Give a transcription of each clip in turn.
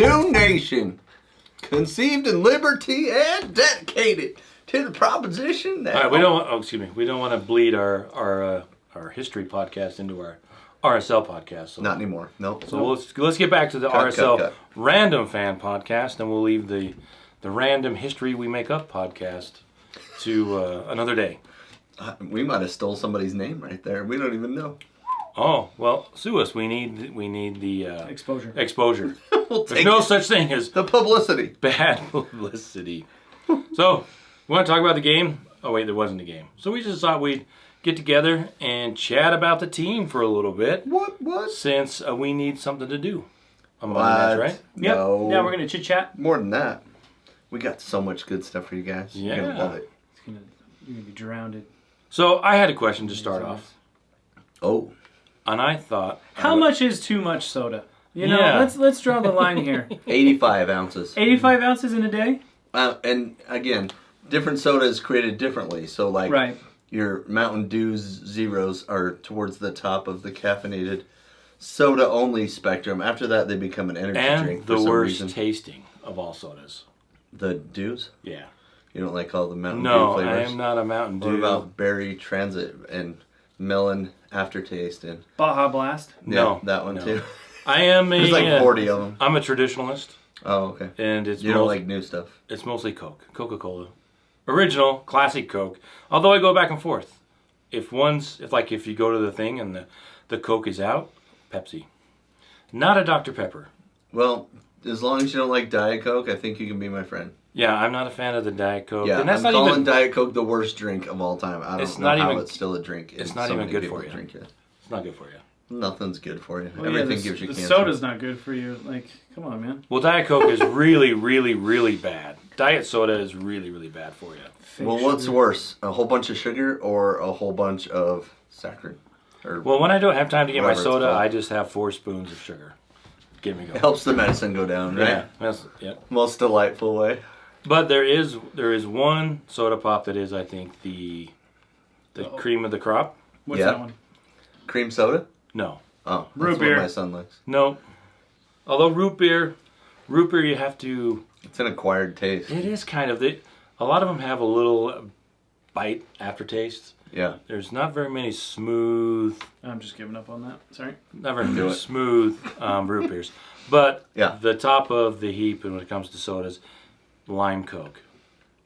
new nation, conceived in liberty and dedicated to the proposition that... All right, we don't want, we don't want to bleed our history podcast into our RSL podcast. So. Not anymore, nope. So let's get back to the RSL Random Fan podcast, and we'll leave the random history we make up podcast to another day. We might have stole somebody's name right there. We don't even know. Oh, well, sue us. We need the exposure. There's no such thing as the publicity. Bad publicity. So, we want to talk about the game? Oh, wait, there wasn't a game. So we just thought we'd get together and chat about the team for a little bit. What? Since we need something to do. That's right? Yep. No. Yeah, we're going to chit-chat. More than that. We got so much good stuff for you guys. Yeah. You're going to love it. You're going to be drowned. So, I had a question to start off. Oh. And I thought... How much is too much soda? You know, Yeah. let's draw the line here. 85 ounces. 85 ounces in a day? And again, different soda is created differently. So like Right. your Mountain Dew Zeros are towards the top of the caffeinated soda only spectrum. After that, they become an energy drink And for the some worst reason. tasting of all sodas. The Dews? Yeah. You don't like all the Mountain Dew No, flavors? I am not a Mountain Dew. What about Berry Transit and Melon Aftertaste? And Baja Blast? No. that one no. too. I am There's like 40 of them. I'm a traditionalist, Oh, okay. and it's You don't like new stuff. it's mostly Coca-Cola, original classic Coke. Although I go back and forth. If you go to the thing and the Coke is out, Pepsi, not a Dr. Pepper. Well, as long as you don't like Diet Coke, I think you can be my friend. Yeah, I'm not a fan of the Diet Coke. Yeah, and that's I'm not calling even Diet Coke the worst drink of all time. I It's don't know not how even- it's still a drink. it's and not so even many good people for you. drink it. it's not good for you. Nothing's good for you. Well, Everything yeah, gives you the cancer. soda's not good for you. Like, come on, man. Well, Diet Coke is really, really, really bad. Diet soda is really, really bad for you. Well, what's worse, a whole bunch of sugar or a whole bunch of saccharin? Or Well, when I don't have time to get my Whatever it's soda, called. I just have 4 spoons of sugar. Get me it going. helps the medicine go down, right? Yeah, yeah. Most delightful way. But there is one soda pop that is, I think, the cream of the crop. What's Yeah. that one? Cream soda? No, Oh, Root that's beer. what my son likes. no. Although root beer, you have to. It's an acquired taste. It is kind of a lot of them have a little bite aftertaste. Yeah. There's not very many smooth, I'm just giving up on that. Sorry. not very Do many it. smooth root beers. But Yeah. the top of the heap, and when it comes to sodas, lime Coke.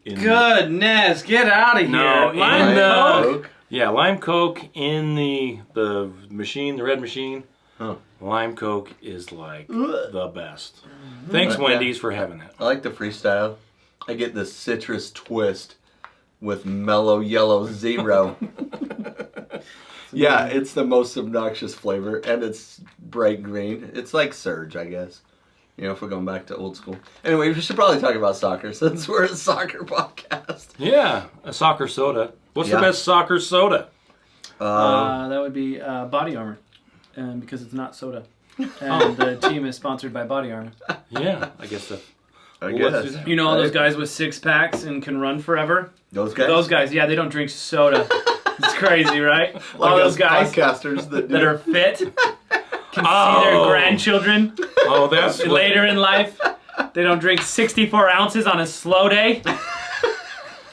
Goodness, get out of here. No, Lime in Coke? Coke? Yeah, lime Coke in the machine, the red machine. Huh. Lime Coke is like the best. Thanks, Yeah. Wendy's, for having that. I like the freestyle. I get the citrus twist with mellow yellow zero. Yeah, it's the most obnoxious flavor, and it's bright green. It's like Surge, I guess. You know, if we're going back to old school. Anyway, we should probably talk about soccer since we're a soccer podcast. Yeah, a soccer soda. What's Yeah. the best soccer soda? That would be Body Armor, because it's not soda. And the team is sponsored by Body Armor. Yeah, I guess that. I Well, let's guess. do that. You know all those Right. guys with 6-packs and can run forever? Those guys? Those guys, yeah, they don't drink soda. It's crazy, right? Like all us those guys podcasters that do. that are fit can see their grandchildren Oh, that's later in life. They don't drink 64 ounces on a slow day.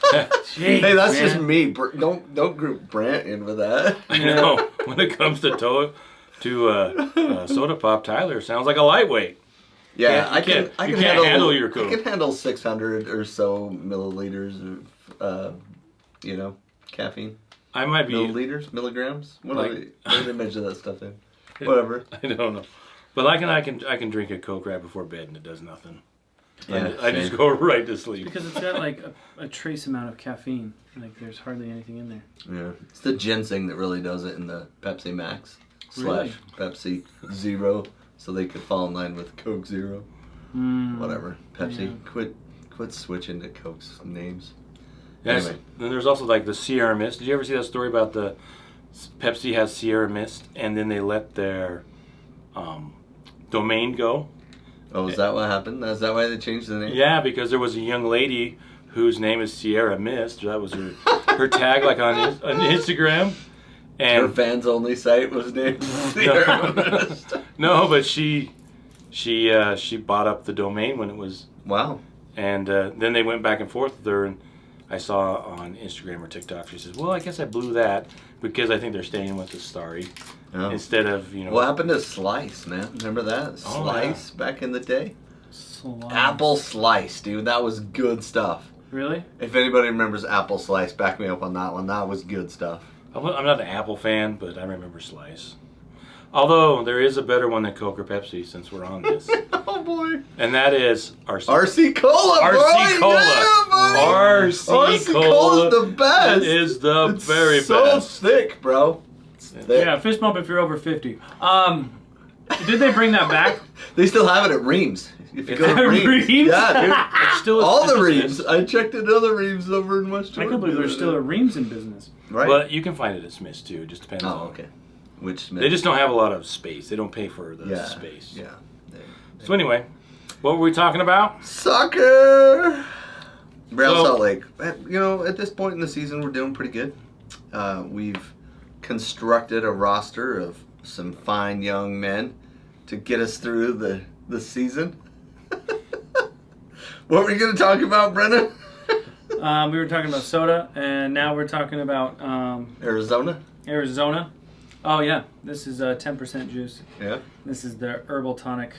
Jeez, Hey, that's man. just me. Don't group Brant in with that. No, when it comes to soda pop, Tyler sounds like a lightweight. Yeah, You can't handle your Coke. I can handle 600 or so milliliters of, caffeine. I might be. Milliliters? Milligrams? What do they measure that stuff in? Whatever. I don't know, but I can drink a Coke right before bed and it does nothing. Yeah, I just same. go right to sleep. Because it's got like a trace amount of caffeine. Like there's hardly anything in there. Yeah. It's the ginseng that really does it in the Pepsi Max Really? / Pepsi Zero, so they could fall in line with Coke Zero. Whatever. Pepsi, Yeah. quit switching to Coke's names. Yes. Anyway. Then there's also like the Sierra Mist. Did you ever see that story about the Pepsi has Sierra Mist and then they let their domain go? Oh, is that what happened? Is that why they changed the name? Yeah, because there was a young lady whose name is Sierra Mist. That was her tag, like on Instagram. Her And fans only site was named Sierra Mist. no, but she She bought up the domain when it was, Wow. and then they went back and forth with her. And I saw on Instagram or TikTok, she says, "Well, I guess I blew that because I think they're staying with the Starry Oh. instead of What happened to Slice, man? Remember that? Slice back in the day? Slice. Apple Slice, dude. That was good stuff. Really? If anybody remembers Apple Slice, back me up on that one. That was good stuff. I'm not an Apple fan, but I remember Slice. Although there is a better one than Coke or Pepsi since we're on this, Oh, boy. and that is RC. RC Cola, bro. RC Cola. Yeah, buddy. RC Cola's the best. It is the It's very so best. thick, bro. It's thick. Yeah, fist bump if you're over 50. Did they bring that back? They still have it at Reams. If you It's go to at Reams. Reams? Yeah, dude. It's still All the it's- Reams. I checked into other Reams over in West I Jordan. can't believe there's still a Reams in business. Right. But you can find it at Smith's too. It just depends Oh, on. okay. Which They just don't have a lot of space. They don't pay for the yeah, space. Yeah. So anyway, what were we talking about? Soccer. Real So- Salt Lake. You know, at this point in the season, we're doing pretty good. We've constructed a roster of some fine young men to get us through the season. What were you going to talk about, Brennan? We were talking about soda, and now we're talking about Arizona. Arizona. Oh yeah, this is 10% juice. Yeah. This is the Herbal Tonic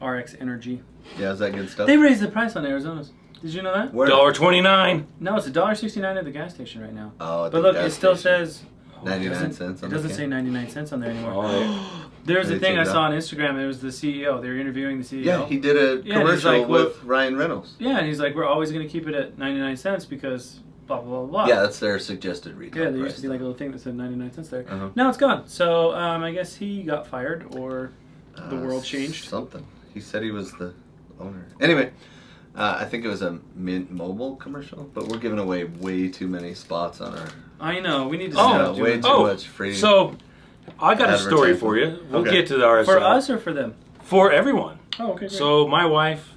RX Energy. Yeah, is that good stuff? They raised the price on Arizona's. Did you know that? Where? $1.29. No, it's $1.69 at the gas station right now. Oh, at But the look, gas it still station. says 99 cents. It doesn't say 99 cents on there anymore. Oh, There's Did a they thing take I it saw out? on Instagram. It was the CEO. They were interviewing the CEO. Yeah, he did a Yeah, and he's commercial like, well- with Ryan Reynolds. Yeah, and he's like, we're always going to keep it at 99 cents because blah, blah, blah, blah. Yeah, that's their suggested retail Yeah, there price. used to be like a little thing that said 99 cents there. Uh-huh. Now it's gone. So I guess he got fired or the world changed. Something. He said he was the owner. Anyway, I think it was a Mint Mobile commercial, but we're giving away way too many spots on our. I know. We need to Oh, stop way doing too that. much free. so I got a story Advertising. for you. We'll Okay. get to the RSL. For us or for them? For everyone. Oh, okay, great. So my wife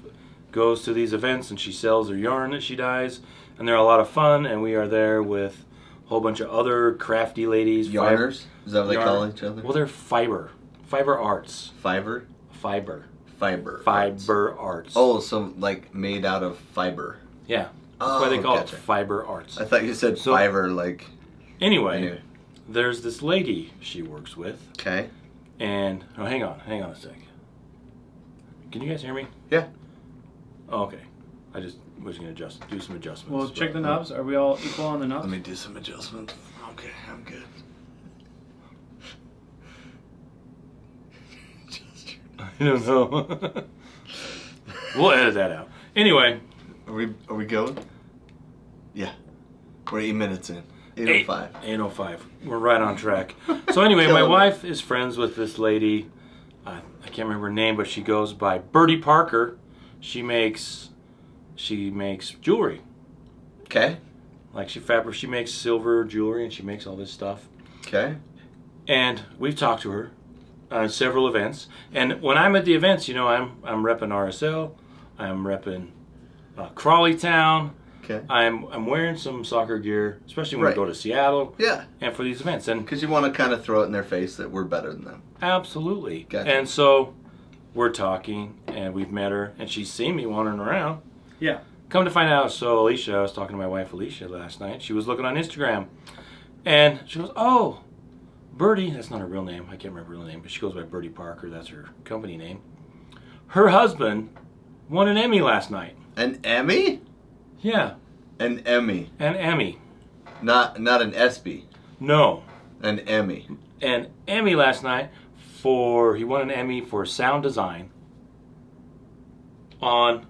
goes to these events and she sells her yarn that she dyes, and they're a lot of fun. And we are there with a whole bunch of other crafty ladies. Yarners? Is that what they Yarn. call each other? Well, they're fiber arts. Fiber? Fiber Arts. arts. Oh, so like made out of fiber. Yeah, that's why they call gotcha. it fiber arts. I thought you said So- fiber, like. Anyway, there's this lady she works with, Okay. and hang on a sec. Can you guys hear me? Yeah. Oh, okay. I just was gonna do some adjustments. Well, check the but- knobs. Are we all equal on the knobs? Let me do some adjustments. Okay, I'm good. I don't know. We'll edit that out. Anyway, Are we going? Yeah. We're 8 minutes in. 8:05. 8:05. We're right on track. So anyway, my Killing it. wife is friends with this lady. I can't remember her name, but she goes by Birdie Parker. She makes jewelry. Okay. Like she makes silver jewelry, and she makes all this stuff. Okay. And we've talked to her on several events. And when I'm at the events, you know, I'm repping RSL. I'm repping Crawley Town. Okay. I'm wearing some soccer gear, especially when Right. we go to Seattle Yeah. and for these events. And Because you want to kind of throw it in their face that we're better than them. absolutely. Gotcha. And so we're talking, and we've met her, and she's seen me wandering around. Yeah. Come to find out, so Alicia, I was talking to my wife Alicia last night. She was looking on Instagram, and she goes, "Oh, Birdie." That's not her real name. I can't remember her real name, but she goes by Birdie Parker. That's her company name. Her husband won an Emmy last night. An Emmy? Yeah, An Emmy. an Emmy. Not an ESPY. No, An Emmy. an Emmy last night he won an Emmy for sound design on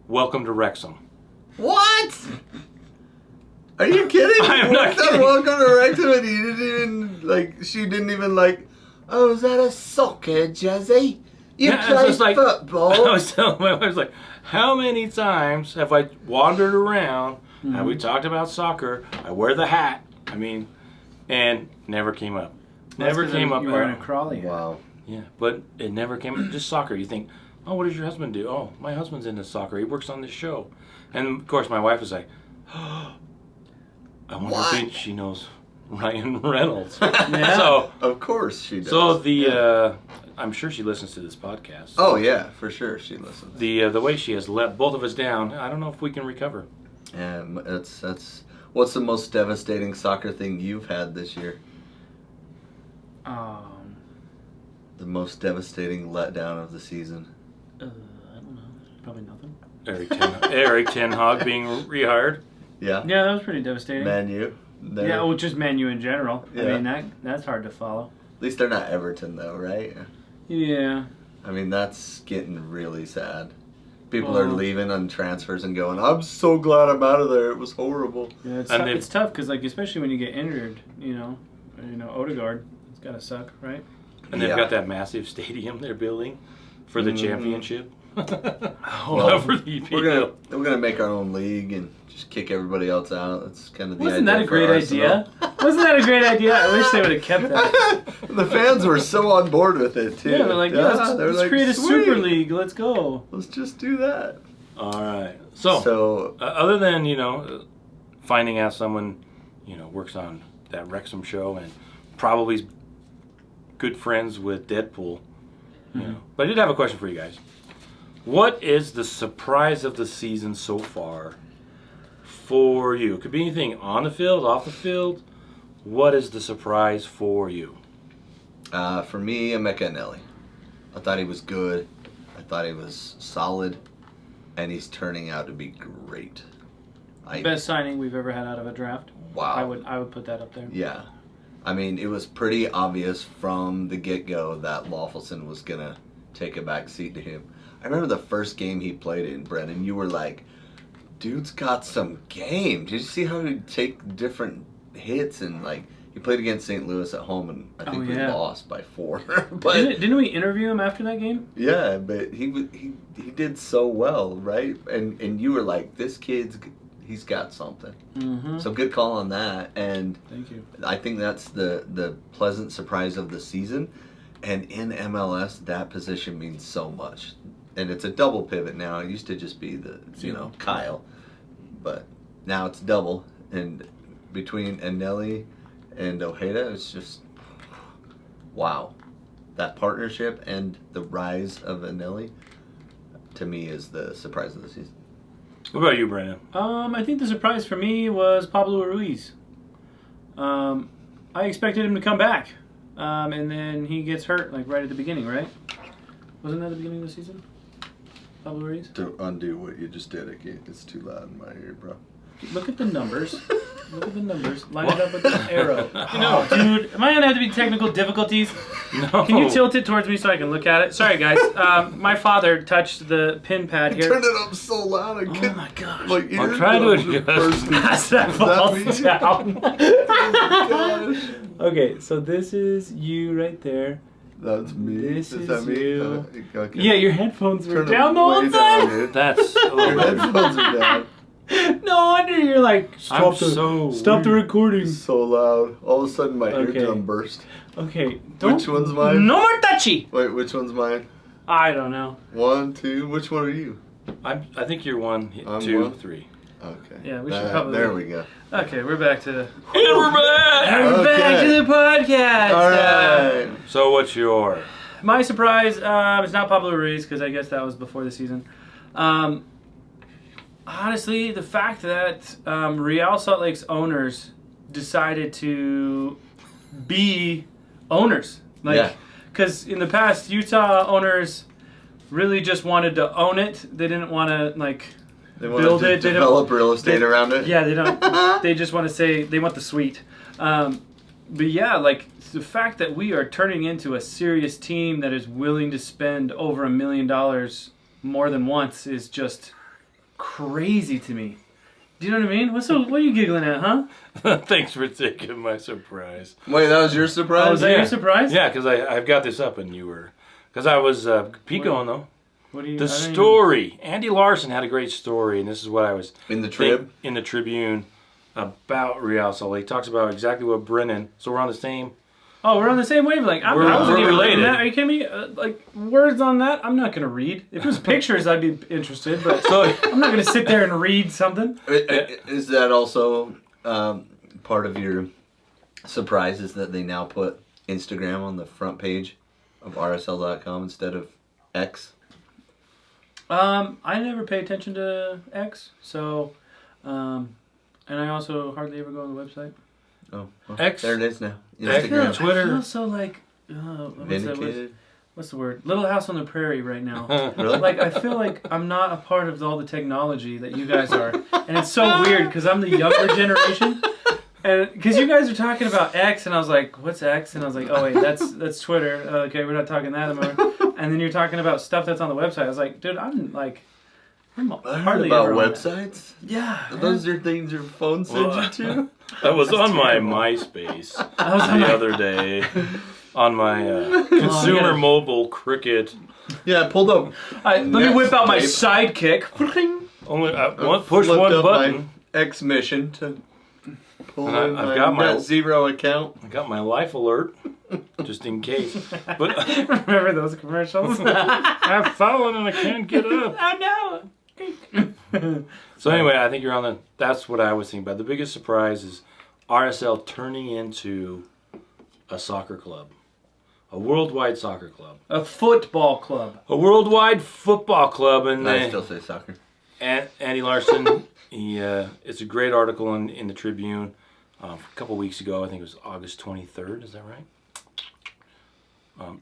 Welcome to Wrexham. What? Are you kidding? I'm You not worked on kidding. Welcome to Wrexham and you didn't even, like, she didn't even, like, oh, is that a soccer jersey? You Yeah, it's play just like- football? I was telling my wife, I was like, how many times have I wandered around? Have we talked about soccer? I wear the hat. I mean, and never came up. Never came up. You're at wearing a all. Crawley hat. Wow. Yeah, but it never came up. Just soccer. You think, oh, what does your husband do? Oh, my husband's into soccer. He works on this show. And of course, my wife was like, oh, I wonder What? if she knows Ryan Reynolds. Yeah. So, Of course she does. so I'm sure she listens to this podcast. Oh yeah, for sure she listens. The way she has let both of us down, I don't know if we can recover. And that's what's the most devastating soccer thing you've had this year? The most devastating letdown of the season. I don't know. Probably nothing. Eric Ten Hag being rehired. Yeah. Yeah, that was pretty devastating. Man U. Yeah, well, just Man U in general. Yeah. I mean, that's hard to follow. At least they're not Everton though, right? Yeah. I mean, that's getting really sad. People are leaving on transfers and going, I'm so glad I'm out of there. It was horrible. Yeah, it's, And it's tough because, like, especially when you get injured, Odegaard, it's got to suck, right? And they've Yeah. got that massive stadium they're building for the championship. Well, For the we're gonna make our own league and just kick everybody else out. That's kind of the Wasn't idea that a for great Arsenal. idea? Wasn't that a great idea? I wish they would have kept that. The fans were so on board with it too. Yeah, they're like, let's create a "Sweet, super league. Let's go. Let's just do that. All right. So other than, finding out someone, works on that Wrexham show and probably is good friends with Deadpool, But I did have a question for you guys. What is the surprise of the season so far for you? It could be anything on the field, off the field. What is the surprise for you? For me, Emeka Nelly. I thought he was good. I thought he was solid. And he's turning out to be great. Best signing we've ever had out of a draft. Wow. I would put that up there. Yeah. I mean, it was pretty obvious from the get-go that Lawfulson was going to take a back seat to him. I remember the first game he played in, Brennan. You were like, dude's got some game. Did you see how he'd take different hits? And, like, he played against St. Louis at home, and I think we lost by 4. But didn't we interview him after that game? yeah, but he did so well, right? And you were like, this he's got something. Mm-hmm. So good call on that. And Thank you. I think that's the pleasant surprise of the season. And in MLS, that position means so much. And it's a double pivot now. It used to just be Kyle. But now it's double. And between Anelli and Ojeda, it's just, wow. That partnership and the rise of Anelli, to me, is the surprise of the season. What about you, Brandon? I think the surprise for me was Pablo Ruiz. I expected him to come back. And then he gets hurt, like, right at the beginning, right? Wasn't that the beginning of the season? Pablo Ruiz? To undo what you just did, it's too loud in my ear, bro. Look at the numbers. Look at the numbers. Line it up with the arrow. Dude, am I going to have to be technical difficulties? No. Can you tilt it towards me so I can look at it? Sorry, guys. My father touched the pin pad here. Turned it up so loud I couldn't. Oh my gosh. My I'm trying to adjust. As that falls me? down. Oh gosh. Okay, so this is you right there. That's me. This Is is that me? you. Okay. Yeah, your headphones were Turn down them the whole way time. down, dude. That's a Your little bit. headphones are down. No wonder you're like, I'm stop the recording. So loud. All of a sudden, my Okay. eardrum burst. Okay, Which one's mine? No more touchy. Wait, which one's mine? I don't know. 1, 2. Which one are you? I think you're 1, I'm 2, 1. 3. Okay. Yeah, we should probably- There we go. Okay, we're back to the. And we're back! We're back Okay. to the podcast. All right. So what's your... My surprise, it's not Pablo Ruiz because I guess that was before the season. Honestly, the fact that Real Salt Lake's owners decided to be owners, Yeah. because in the past Utah owners really just wanted to own it. They didn't want to They want build to it. They don't- develop real estate around it. Yeah, they don't. They just want to say they want the suite. But yeah, the fact that we are turning into a serious team that is willing to spend over $1 million more than once is just crazy to me. Do you know what I mean? What are you giggling at, huh? Thanks for taking my surprise. Wait, that was your surprise? Oh, was that your surprise? Yeah, because I've got this up and you were... Because I was peak going, though. What do you? The story. Andy Larson had a great story, and this is what I was... In the Trib? In the Tribune about Real Salt Lake. Talks about exactly what Brennan... So we're on the same... Oh, we're on the same wavelength. I We're wasn't even related. related. Are you kidding me? Words on that, I'm not going to read. If it was pictures, I'd be interested, but So I'm not going to sit there and read something. Is that also part of your surprise is that they now put Instagram on the front page of RSL.com instead of X. I never pay attention to X, so, and I also hardly ever go on the website. Oh, well, X. there it is now. X. Instagram. Twitter. I feel so like, Vindicated. what's the word? Little House on the Prairie right now. Really? Like, I feel like I'm not a part of all the technology that you guys are. And it's so weird because I'm the younger generation. And because you guys are talking about X, and I was like, what's X? And I was like, oh, wait, that's Twitter. Okay, we're not talking that anymore. And then you're talking about stuff that's on the website. I was like, dude, I'm I heard hardly about ever on that. websites. Yeah. Those are things your phone sends you to? I was That's on my terrible. MySpace I was on the my- other day. On my consumer yeah. mobile cricket. Yeah, I pulled up. let me whip out my Netscape. sidekick. Only push Flipped one up button. my X mission to pull And in I've my got my- net zero account. I got my life alert, just in case. But Remember those commercials? I've fallen and I can't get up. Oh no! So anyway, I think you're on the. That's what I was thinking about. The biggest surprise is RSL turning into a soccer club, a worldwide soccer club, A football club. a worldwide football club, and I still say soccer. Andy Larson. It's a great article in the Tribune a couple weeks ago. I think it was August 23rd. Is that right?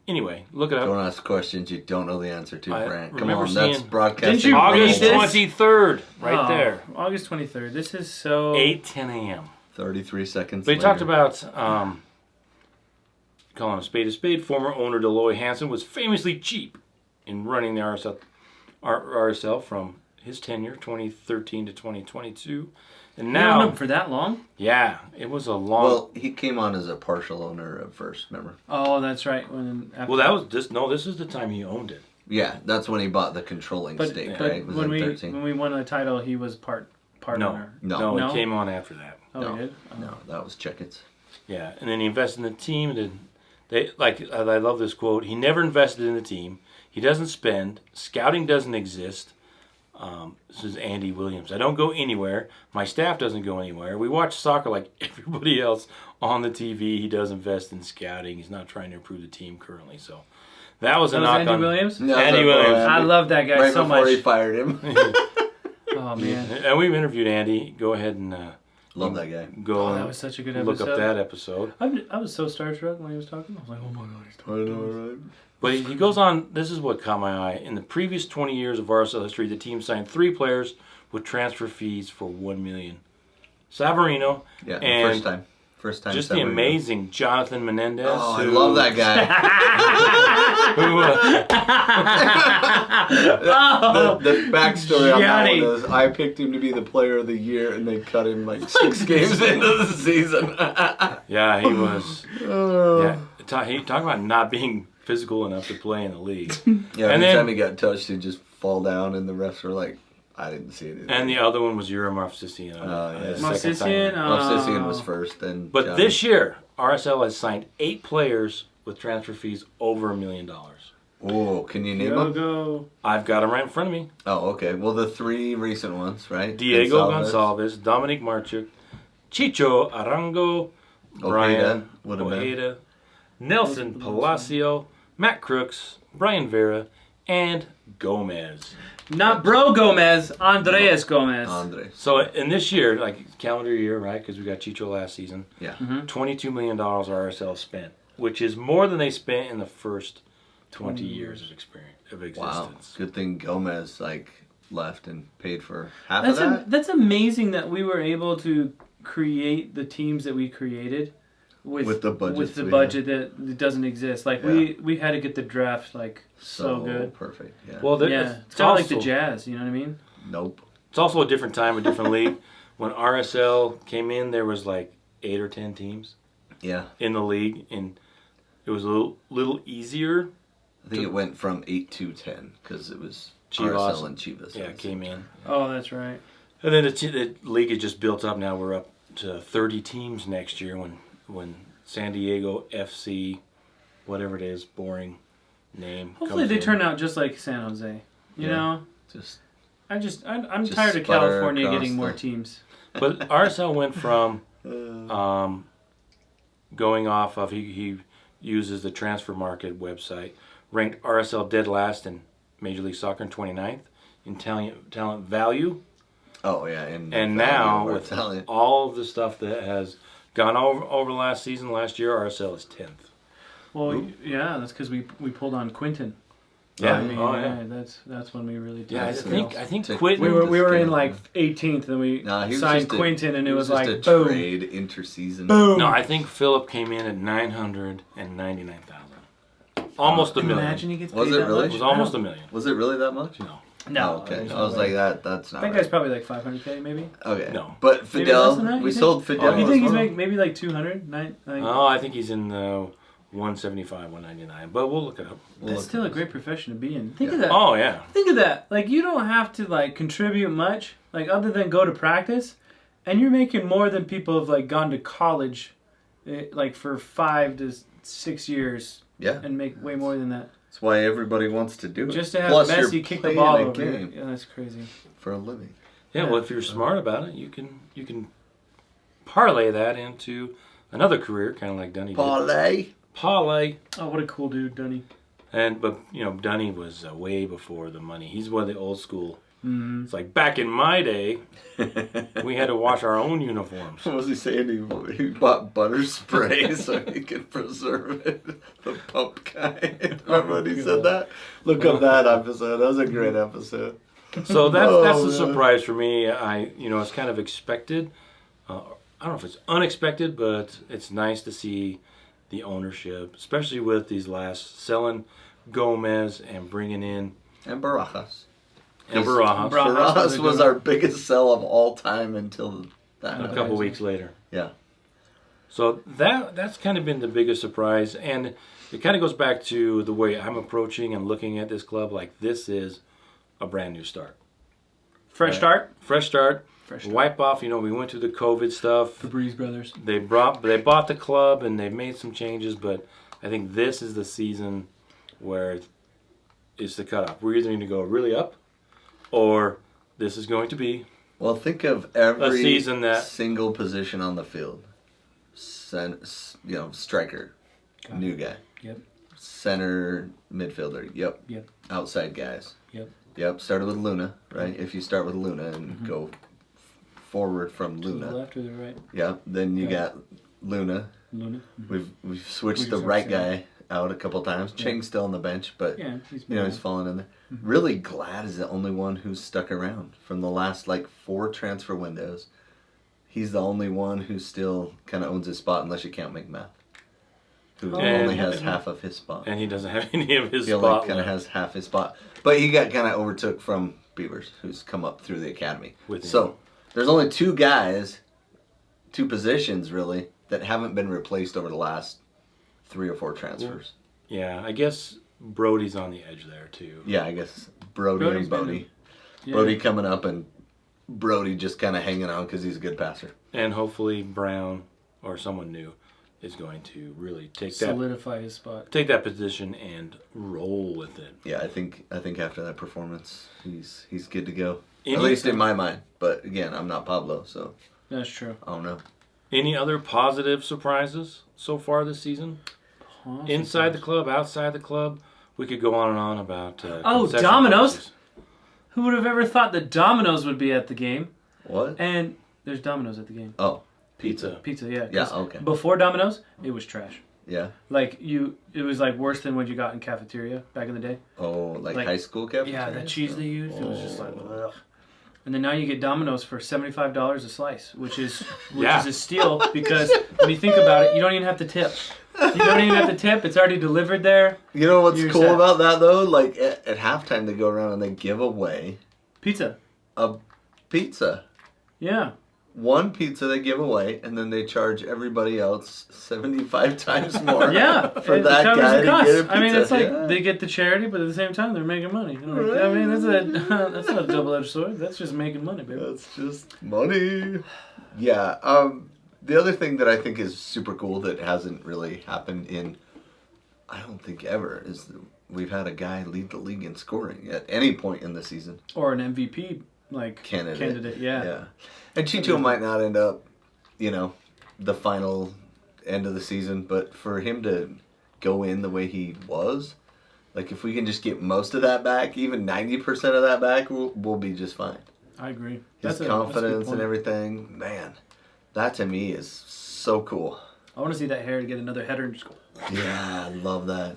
Anyway, look it up. Don't ask questions you don't know the answer to, I Brant. Come remember on, that's seeing- broadcasting. Didn't you August read this? 23rd, right Oh, there. August 23rd. This is so... 8:10 a.m. 33 seconds But he later. talked about calling a spade. Former owner Deloy Hansen was famously cheap in running the RSL from his tenure, 2013 to 2022. And You owned now, him for that long? yeah, it was a long... Well, he came on as a partial owner at first, remember? Oh, that's right. After that was this. No, this is the time he owned it. Yeah, that's when he bought the controlling stake, right? Was when it we 13? when we won a title, he was part No, owner. No. he came on after that. Oh, No. he did? Oh. No, that was Chickens. Yeah, and then he invested in the team. I love this quote. He never invested in the team. He doesn't spend. Scouting doesn't exist. This is Andy Williams. I don't go anywhere. My staff doesn't go anywhere. We watch soccer like everybody else on the TV. He does invest in scouting. He's not trying to improve the team currently. So that was a That was knock Andy on Williams? No, Andy that- Williams. I love that guy right so before much. he fired him. Oh, man. And we've interviewed Andy. Go ahead and Love that guy. go Oh, that and was such a good look episode. up that episode. I was so starstruck when he was talking. I was like, oh my god, he's I talking. know, right? But he goes on, this is what caught my eye. In the previous 20 years of RSL history, the team signed 3 players with transfer fees for $1 million. Savarino, Yeah, and first time. First time. just the Savarino. amazing Jonathan Menendez. Oh, I who- love that guy. the backstory on that Johnny. one is I picked him to be the player of the year, and they cut him like 6 games into the season. Yeah, he was. Oh. Yeah, talk about not being physical enough to play in the league. Yeah, And every then- time he got touched, he'd just fall down, and the refs were like, I didn't see it either. And the other one was Yura Marfsisian. yeah. Marfsisian, Mofsisian was first, then But Johnny. this year, RSL has signed 8 players with transfer fees over $1 million. Oh, can you name Go, them? go. I've got them right in front of me. Oh, okay. Well, the 3 recent ones, right? Diego Gonçalves, Dominic Marchuk, Chicho Arango, Brian would have been. Ojeda, Nelson Palacio, Matt Crooks, Brian Vera, and Gomez. Not Bro Gomez, Andreas Gomez. Andre. So in this year, like calendar year, right, because we got Chicho last season, Yeah. $22 million RSL spent, which is more than they spent in the first 20 years of experience of Wow. existence. Good thing Gomez left and paid for half of that. That's amazing that we were able to create the teams that we created with the budgets with the we budget that doesn't exist. Like Yeah. we had to get the draft so good. perfect. Yeah. Well, Yeah, it's kind of like the Jazz. You know what I mean? Nope. It's also a different time, a different league. When RSL came in, there was like 8 or 10 teams Yeah. in the league, and it was a little easier. I think it went from 8 to 10 because it was Chivas. RSL and Chivas. Yeah, came in. Oh, that's right. And then the league has just built up. Now we're up to 30 teams next year when San Diego FC, whatever it is, boring name. Hopefully comes they in. turn out just like San Jose. You Yeah. know, Just I'm Just tired of sputter California across getting more the- teams. But RSL went from going off of he uses the transfer market website, ranked RSL dead last in Major League Soccer in 29th in talent value. Oh yeah, And now with talent. all of the stuff that has gone over the last season, last year, RSL is 10th. Well, yeah, that's because we pulled on Quinton. Yeah. I mean, Oh, yeah. That's when we really did. Yeah, I think To- Quinton. we were in Scale. like 18th, and we Nah, he was signed just a- Quinton, and it was just like a boom, trade interseason. boom. No, I think Philip came in at 999,000. Almost a million. Imagine he gets paid Was it that really? It much. was almost a million. Was it really that much? No. No. Oh, okay. there's I no was way. like that's not. That right. guy's probably like 500K maybe. Okay. No. But Maybe less than Fidel, that, we you sold think? Fidel. Oh, You as think he's well. maybe like 200? Oh, I think he's in the 175, 199. But we'll look it up. We'll That's look still at a this. great profession to be in. Think Yeah. of that. Oh yeah. Think of that. Like you don't have to like contribute much, like other than go to practice, and you're making more than people have like gone to college, like for 5 to 6 years, Yeah. and make way more than that. That's why everybody wants to do it. Just to have Plus, you're Messi kick the playing ball a over. game Yeah, that's crazy. for a living. Yeah. Well, if you're smart about it, you can parlay that into another career, kind of like Dunny did. Parlay. Oh, what a cool dude, Dunny. But Dunny was way before the money. He's one of the old school. Mm-hmm. It's like back in my day, we had to wash our own uniforms. What was he saying? He bought butter spray so he could preserve it. The pump guy. Remember when he said that? Look up that episode. That was a great episode. So that's Oh, a man. surprise for me. It's kind of expected. I don't know if it's unexpected, but it's nice to see the ownership, especially with these last selling Gomez and bringing in And Barajas. and Barajas Barajas was our biggest sell of all time until that. a couple weeks later. Yeah. So that's kind of been the biggest surprise, and it kind of goes back to the way I'm approaching and looking at this club. Like this is a brand new start, Fresh start. fresh start. Fresh start. Wipe off. We went through the COVID stuff. The Breeze Brothers. They bought the club and they've made some changes, but I think this is the season where it's the cutoff. We're either going to go really up, or this is going to be Well, think of every season that- single position on the field. Striker, Got new guy. Yep. Center, midfielder. Yep. Yep. Outside guys. Yep. Yep. Started with Luna, right? If you start with Luna and go forward from To the Luna. left or the right? Yep. Then you got Luna. Luna. We've switched We the just right have guy out a couple times. Yeah. Cheng's still on the bench, but Yeah, he's he's fallen in there. Really glad is the only one who's stuck around from the last 4 transfer windows. He's the only one who still kind of owns his spot, unless you count McMath, who And- only has half of his spot. and he doesn't have any of his He only spot kind of left has half his spot, but he got kind of overtook from Beavers, who's come up through the academy. with him. So there's only 2 guys, 2 positions really, that haven't been replaced over the last 3 or 4 transfers. Yeah, I guess Brody's on the edge there too. Yeah, I guess Brody Brody's and been Bodie. Yeah. Brody coming up and Brody just kind of hanging on because he's a good passer. And hopefully Brown or someone new is going to really take Solidify his spot. that position and roll with it. Yeah, I think after that performance, he's good to go. Any- At least in my mind. But again, I'm not Pablo, so That's true. I don't know. Any other positive surprises so far this season? Inside the club, outside the club? We could go on and on about concession Domino's? prices. Who would have ever thought that Domino's would be at the game? What? And there's Domino's at the game. Oh, Pizza. Pizza, yeah. Yeah, 'cause okay. Before Domino's, it was trash. Yeah. It was like worse than what you got in cafeteria back in the day. Oh, like Like- high school cafeteria? Yeah, that cheese they used, it was just like, Oh. ugh. And then now you get Domino's for $75 a slice, which is Yeah. a steal because when you think about it, you don't even have to tip. You don't even have to tip. It's already delivered there. You know what's You're cool set. about that though? Like at halftime, they go around and they give away Pizza. a pizza. Yeah. One pizza they give away, and then they charge everybody else 75 times more. Yeah. for it that covers guy the to cost. get a pizza. I mean, it's like Yeah. they get the charity, but at the same time, they're making money. I mean, that's not a double-edged sword. That's just making money, baby. That's just money. Yeah. The other thing that I think is super cool that hasn't really happened in, I don't think ever, is that we've had a guy lead the league in scoring at any point in the season. Or an MVP Candidate. yeah. Yeah. And Chicho might not end up, the final end of the season, but for him to go in the way he was, like if we can just get most of that back, even 90% of that back, we'll be just fine. I agree. His confidence and everything, man, that to me is so cool. I want to see that hair get another header and just go. Yeah, I love that.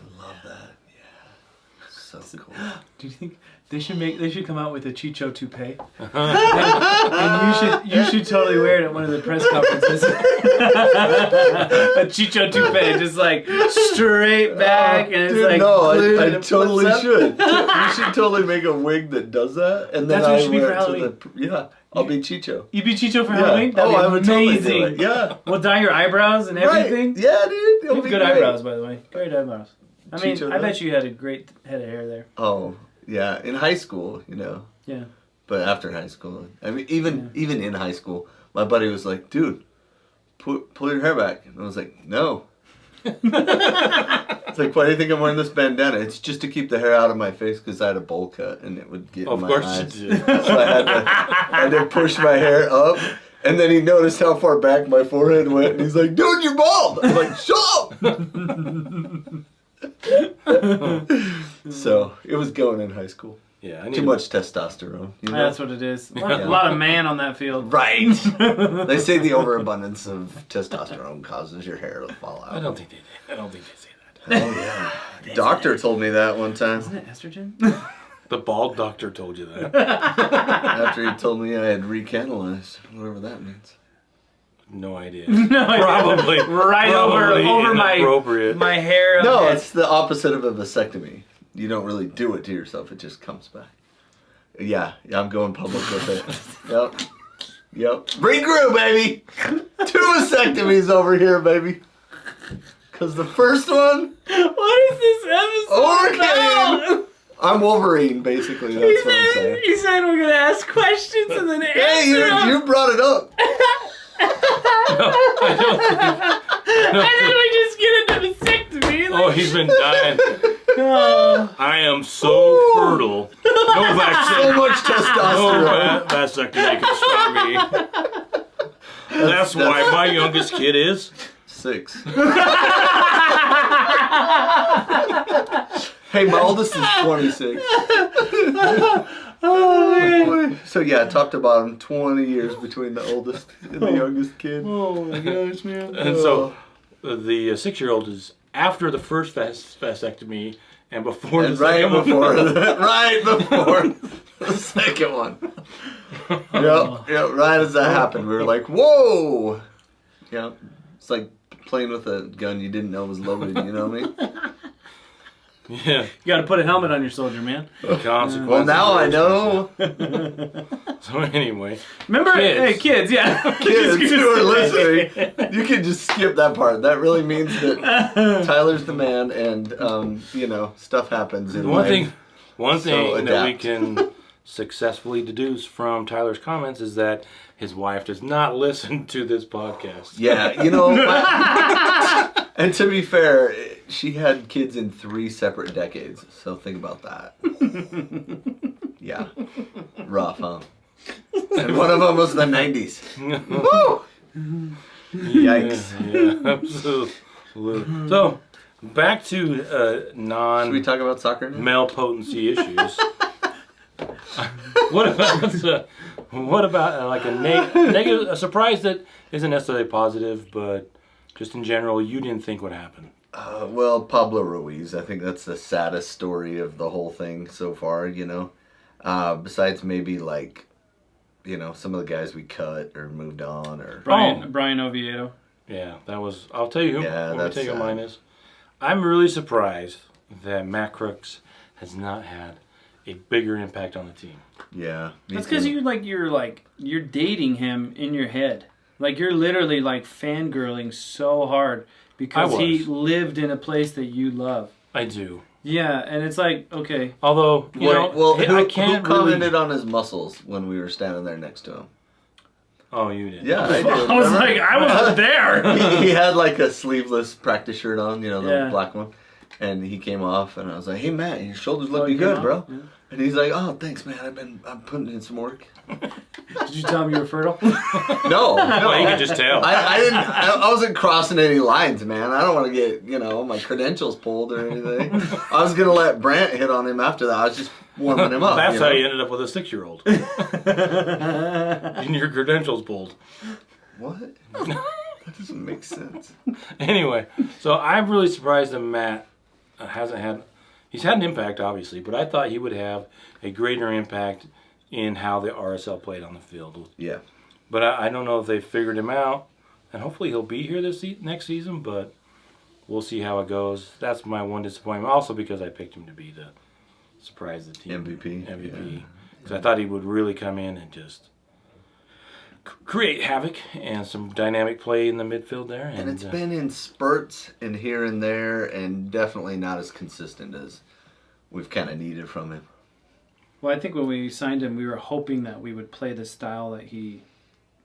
Yeah, so cool. Do you think they should come out with a Chicho toupee? and you should totally wear it at one of the press conferences. A Chicho toupee, just like straight back, and it's Dude, like no, glued I and it totally flips up. should. You should totally make a wig that does that, and then That's what I it should be wear for it Halloween. to the I'll be Chicho. You be Chicho for Yeah. Halloween? That'd be I would totally amazing. do it. Yeah. We'll dye your eyebrows and Right. everything. Yeah, dude. You It'll have be good great. eyebrows, by the way. Great eyebrows. I mean, Chicho I bet does? you had a great head of hair there. Oh, yeah. In high school, Yeah. But after high school, I mean, even in high school, my buddy was like, "Dude, pull your hair back," and I was like, "No." It's like, why do you think I'm wearing this bandana? It's just to keep the hair out of my face because I had a bowl cut and it would get in my eyes. Of course you did. So I had to push my hair up, and then he noticed how far back my forehead went, and he's like, "Dude, you're bald." I'm like, "Shut up!" So it was going in high school. Yeah, I Too much testosterone. That's what it is. A Yeah. lot of man on that field. Right. They say the overabundance of testosterone causes your hair to fall out. I don't think they say that. Oh yeah. Doctor told me that one time. Isn't it estrogen? The bald doctor told you that. After he told me I had recanalized, whatever that means. No idea. No, Probably. Right Probably over inappropriate. my hair. No, it's the opposite of a vasectomy. You don't really do it to yourself; it just comes back. Yeah, I'm going public with it. Yep. Regrew, baby. 2 vasectomies over here, baby. Cause the first one, What is this episode Overcame. about? I'm Wolverine, basically. That's what I'm saying. He said we're gonna ask questions and then answer Hey, them. you brought it up. And then we just get into vasectomy. Oh, he's been dying. Oh. I am so fertile. No So vaccine. much No testosterone. vasectomy can stop me. That's why my youngest kid is 6. Hey, my oldest is 26. Oh, man. So yeah, top to bottom, 20 years between the oldest and the youngest kid. Oh my gosh, man. And so the 6-year-old is after the first vasectomy and before And the right second before, one. right before the second one. Yep, right as that happened, we were like, whoa! Yeah, it's like playing with a gun you didn't know was loaded, you know what I mean? Yeah. You gotta put a helmet on your soldier, man. Consequences. Well, now I know. So anyway, Remember, Kids. hey, kids, yeah. Kids who are listening, you can just skip that part. That really means that Tyler's the man, and stuff happens in life. One thing that we adapt. can successfully deduce from Tyler's comments is that his wife does not listen to this podcast. Yeah, and to be fair, she had kids in 3 separate decades, so think about that. Yeah, rough, huh? And one of them was the 90s. Woo! Yikes. Yeah, absolutely. So, back to Should we non-male talk about soccer now? potency issues. What about like a negative, a surprise that isn't necessarily positive, but just in general, you didn't think would happen? Well, Pablo Ruiz. I think that's the saddest story of the whole thing so far, Besides maybe some of the guys we cut or moved on or... Brian Oviedo. Yeah, that was. I'll tell you who. Yeah, I'll that's tell you who sad. mine is. I'm really surprised that Matt Crooks has not had a bigger impact on the team. Yeah. me That's because too. you're dating him in your head. Like you're literally like fangirling so hard because I he was. lived in a place that you love. I do. Yeah, and it's like, okay. Although, I can't who commented on his muscles when we were standing there next to him? Oh, you did. Yeah, I did. I was like, I wasn't there. he had like a sleeveless practice shirt on, the Yeah. black one. And he came off, and I was like, "Hey, Matt, your shoulders Oh, looking he came good, off? bro." Yeah. And he's like, "Oh, thanks, man. I'm putting in some work." Did you tell him you were fertile? No. Well, you could just tell. I wasn't crossing any lines, man. I don't want to get, my credentials pulled or anything. I was going to let Brant hit on him after that. I was just warming him up. That's how you ended up with a 6-year-old. And your credentials pulled. What? That doesn't make sense. Anyway, so I'm really surprised that Matt he's had an impact, obviously, but I thought he would have a greater impact in how the RSL played on the field. Yeah. But I don't know if they figured him out, and hopefully he'll be here next season, but we'll see how it goes. That's my one disappointment, also because I picked him to be the surprise of the team. MVP. Because I thought he would really come in and just create havoc and some dynamic play in the midfield there. And it's been in spurts and here and there, and definitely not as consistent as we've kind of needed from him. Well, I think when we signed him, we were hoping that we would play the style that he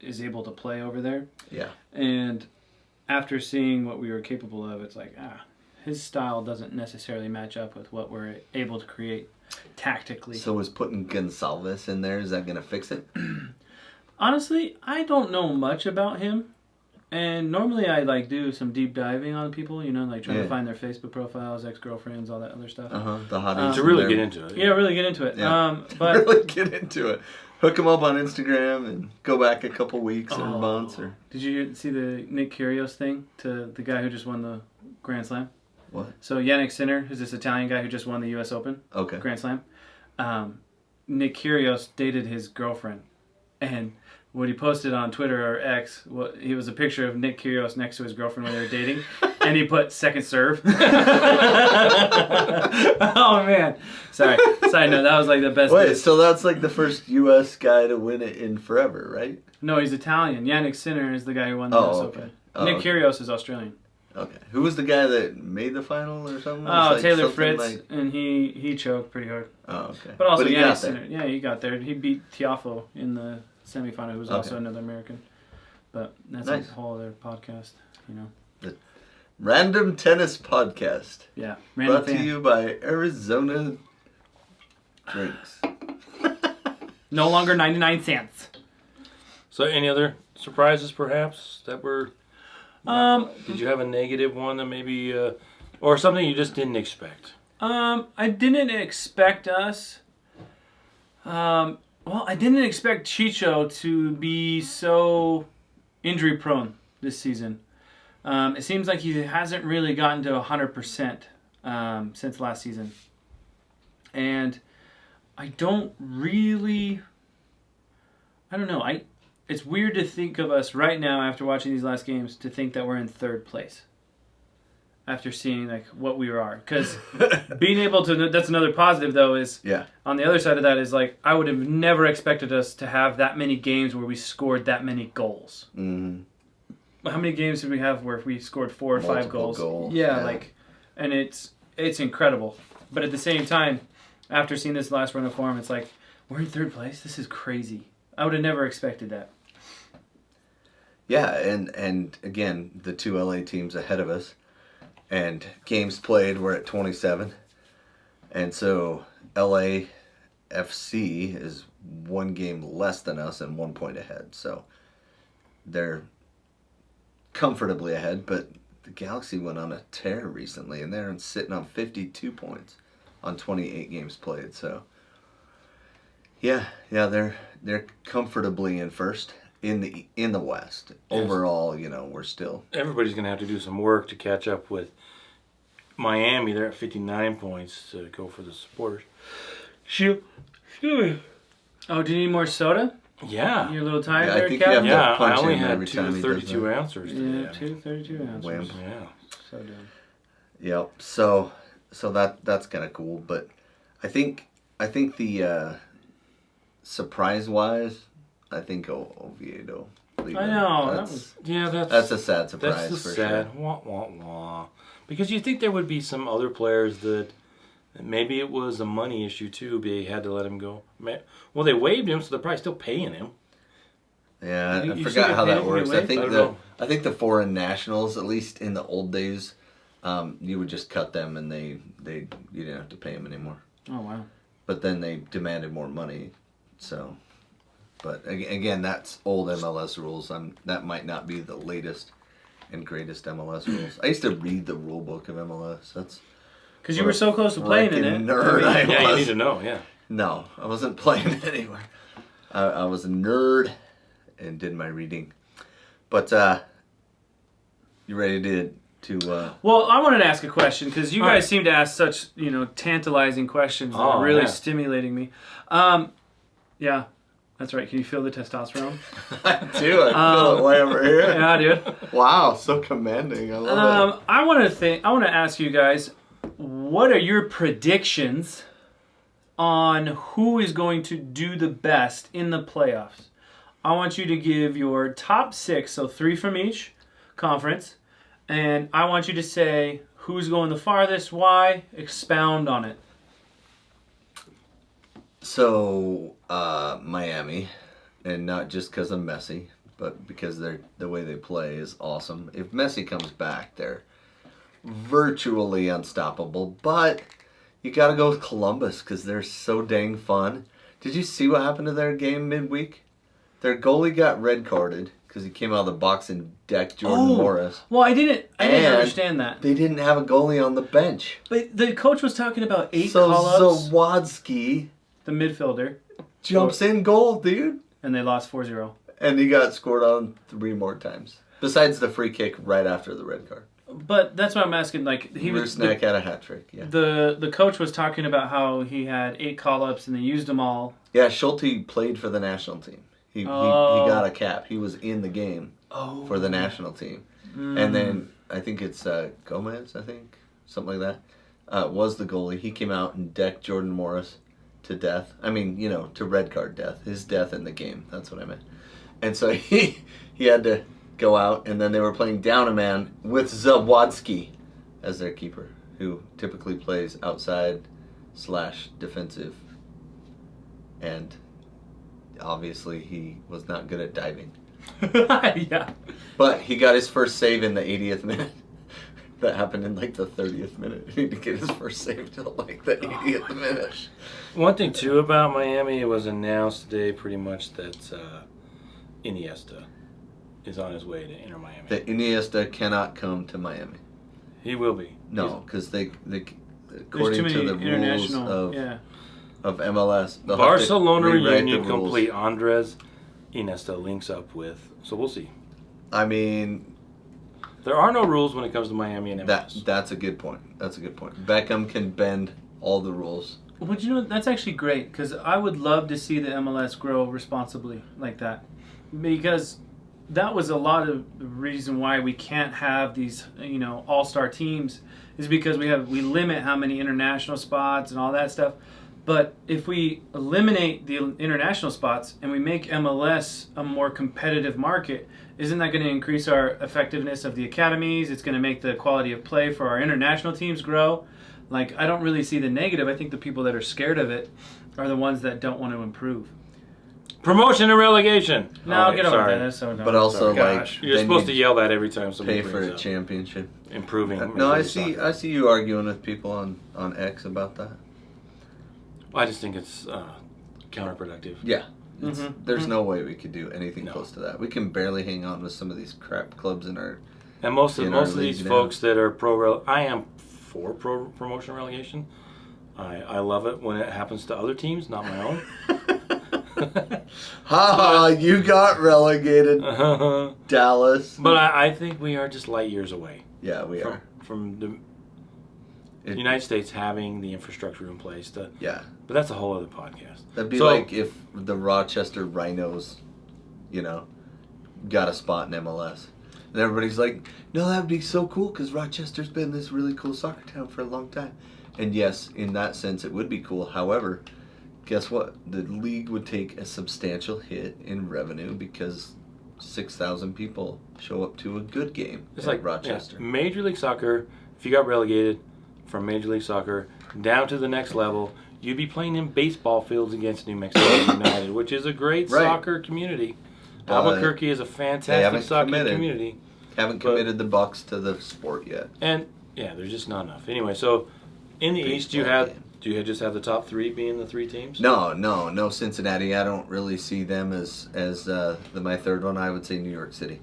is able to play over there. Yeah. And after seeing what we were capable of, it's like, his style doesn't necessarily match up with what we're able to create tactically. So is putting Gonsalves in there, is that going to fix it? Honestly, I don't know much about him. And normally I do some deep diving on people, trying to find their Facebook profiles, ex-girlfriends, all that other stuff. The hotties. to really get into it. Yeah, really get into it. Yeah. But really get into it. Hook them up on Instagram and go back a couple weeks or months. Or Did you see the Nick Kyrgios thing to the guy who just won the Grand Slam? What? So Yannick Sinner, who's this Italian guy who just won the U.S. Open Grand Slam. Nick Kyrgios dated his girlfriend, and what he posted on Twitter or X, he was a picture of Nick Kyrgios next to his girlfriend when they were dating, and he put second serve. Oh man, sorry. Side note, that was the best. Wait, so that's the first U.S. guy to win it in forever, right? No, he's Italian. Yannick Sinner is the guy who won the U.S. Open. Nick Kyrgios is Australian. Okay. Who was the guy that made the final or something? Taylor Fritz, and he choked pretty hard. Oh, okay. But also Yannick Sinner. Yeah, he got there. He beat Tiafoe in the semifinal, who was also another American. But that's a whole other podcast, The Random Tennis Podcast. Yeah. Brought to you by Arizona Drinks. No longer 99 cents. So any other surprises perhaps that were... did you have a negative one that maybe... or something you just didn't expect? I didn't expect us... Well, I didn't expect Chicho to be so injury prone this season. It seems like he hasn't really gotten to 100% since last season. And I don't know. It's weird to think of us right now after watching these last games to think that we're in third place. After seeing what we are, because being able to, that's another positive though, is on the other side of that is I would have never expected us to have that many games where we scored that many goals. Mm-hmm. How many games did we have where we scored 4 or 5 goals? Yeah, and it's incredible. But at the same time, after seeing this last run of form, it's we're in third place. This is crazy. I would have never expected that. Yeah, and again, the 2 LA teams ahead of us. And games played, we're at 27. And so LAFC is 1 game less than us and 1 point ahead. So they're comfortably ahead. But the Galaxy went on a tear recently, and they're sitting on 52 points on 28 games played. So yeah, they're comfortably in first in the West. Yes. Overall, we're still... Everybody's going to have to do some work to catch up with Miami. They're at 59 points to go for the supporters. Shoot. Oh, do you need more soda? Yeah. You're a little tired I there, think Captain? you have to Yeah, punch I only in had every time 2 he does 32 that. ounces today. Yeah, 2 32 ounces. Wham. Yeah. So dumb. Yep. So that's kind of cool, but I think the surprise-wise, I think Oviedo. I know. That's a sad surprise that's for sad. sure. Wah, wah, wah. Because you think there would be some other players that maybe it was a money issue too. They had to let him go. Well, they waived him, so they're probably still paying him. Yeah, You I still forgot get how paid that when you works. waive? I think the foreign nationals, at least in the old days, you would just cut them and you didn't have to pay them anymore. Oh, wow. but then they demanded more money. So, but again, that's old MLS rules. That might not be the latest and greatest MLS rules. I used to read the rule book of MLS. That's because you were so close to playing in it. Nerd I was. Yeah, you need to know. Yeah. No, I wasn't playing it anywhere. I was a nerd and did my reading. But you ready to Well, I wanted to ask a question because you All guys right. seem to ask such tantalizing questions that Oh, are really yeah. stimulating me. Yeah, that's right. Can you feel the testosterone? I do. I feel it way over here. Yeah, dude. Wow, so commanding. I love it. I want to ask you guys, what are your predictions on who is going to do the best in the playoffs? I want you to give your top 6, so 3 from each conference, and I want you to say who's going the farthest, why, expound on it. So, Miami, and not just because of Messi, but because the way they play is awesome. If Messi comes back, they're virtually unstoppable. But you got to go with Columbus because they're so dang fun. Did you see what happened to their game midweek? Their goalie got red carded because he came out of the box and decked Jordan Morris. Well, I didn't And understand that. They didn't have a goalie on the bench. But the coach was talking about 8 So call-ups, Zawadzki the midfielder, jumps in goal, dude. and they lost 4-0. And he got scored on 3 more times. Besides the free kick right after the red card. But that's what I'm asking. Like Rusnak had a hat trick, yeah. The coach was talking about how he had 8 call-ups and they used them all. Yeah, Schulte played for the national team. He got a cap. He was in the game for the national team. And then I think it's Gomez, something like that, was the goalie. He came out and decked Jordan Morris to death. I mean, to red card death. His death in the game. That's what I meant. And so he had to go out, and then they were playing down a man with Zawadzki as their keeper, who typically plays outside / defensive. And obviously he was not good at diving. Yeah. But he got his first save in the 80th minute. That happened in like the 30th minute. He didn't get his first save till like the 80th minute. One thing too about Miami, it was announced today pretty much that Iniesta is on his way to Inter Miami. The Iniesta cannot come to Miami. He will be. No, because they There's according too many to the rules international. of MLS, they'll have to Barcelona rewrite the reunion rules. complete. Andres Iniesta links up with. So we'll see. I mean, There are no rules when it comes to Miami and MLS. that's a good point. That's a good point. Beckham can bend all the rules. Well, that's actually great because I would love to see the MLS grow responsibly like that. Because that was a lot of the reason why we can't have these, all-star teams is because we limit how many international spots and all that stuff. But if we eliminate the international spots and we make MLS a more competitive market, isn't that going to increase our effectiveness of the academies? It's going to make the quality of play for our international teams grow. Like, I don't really see the negative. I think the people that are scared of it are the ones that don't want to improve. Promotion and relegation. No, Oh, get over sorry. that. That's so dumb. But also, Gosh. You're they supposed to need yell that every time somebody pay for brings a up championship. improving. No, I Major League see. Soccer. I see you arguing with people on X about that. I just think it's counterproductive. Yeah, there's Mm-hmm. no way we could do anything No. close to that. We can barely hang on with some of these crap clubs in our. And most In our of these league now. folks that are I am for promotion relegation. I love it when it happens to other teams, not my own. Ha! You got relegated, Dallas. But I think we are just light years away Yeah, we are. from the United States having the infrastructure in place. Yeah, But that's a whole other podcast. that'd be So- like if the Rochester Rhinos, got a spot in MLS. And everybody's like, no, that would be so cool because Rochester's been this really cool soccer town for a long time. And yes, in that sense, it would be cool. However, guess what? The league would take a substantial hit in revenue because 6,000 people show up to a good game It's at like Rochester. yeah, Major League Soccer, if you got relegated from Major League Soccer down to the next level, you'd be playing in baseball fields against New Mexico United, which is a great Right. soccer community. But Albuquerque is a they fantastic haven't soccer committed. community. Haven't committed the Bucks to the sport yet. And, yeah, there's just not enough. Anyway, so in the East, you Baseball had game. Do you just have the top 3 being the 3 teams? No Cincinnati. I don't really see them as my third one. I would say New York City.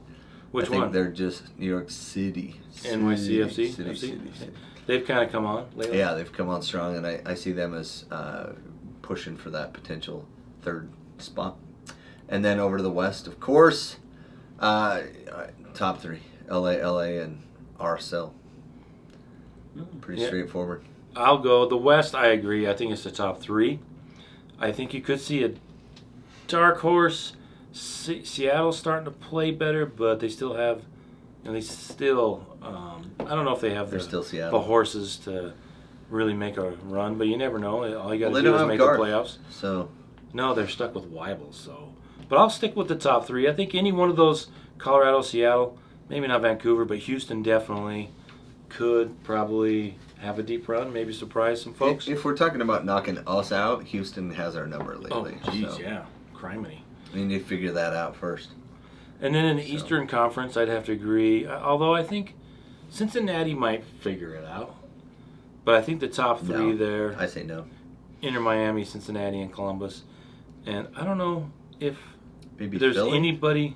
Which I think one? they're just New York City. NYCFC? City. They've kind of come on lately. Yeah, they've come on strong, and I see them as pushing for that potential third spot. And then over to the West, of course, top 3, LA, and RSL. Pretty straightforward. I'll go. The West, I agree. I think it's the top 3. I think you could see a dark horse. Seattle's starting to play better, but they still have, I don't know if they have still the Seattle. horses to really make a run, but you never know. All you got to They do don't is have make Garth, the playoffs. So No, they're stuck with Weibel, so. But I'll stick with the top 3. I think any one of those, Colorado, Seattle, maybe not Vancouver, but Houston definitely could probably have a deep run, maybe surprise some folks. if we're talking about knocking us out, Houston has our number lately. Oh, geez, so. yeah. Criminy. We need to figure that out first. And then in the Eastern Conference, I'd have to agree, although I think Cincinnati might figure it out. But I think the top 3 No, there, I say no. Inter Miami, Cincinnati, and Columbus. And I don't know if Maybe there's Philly? anybody.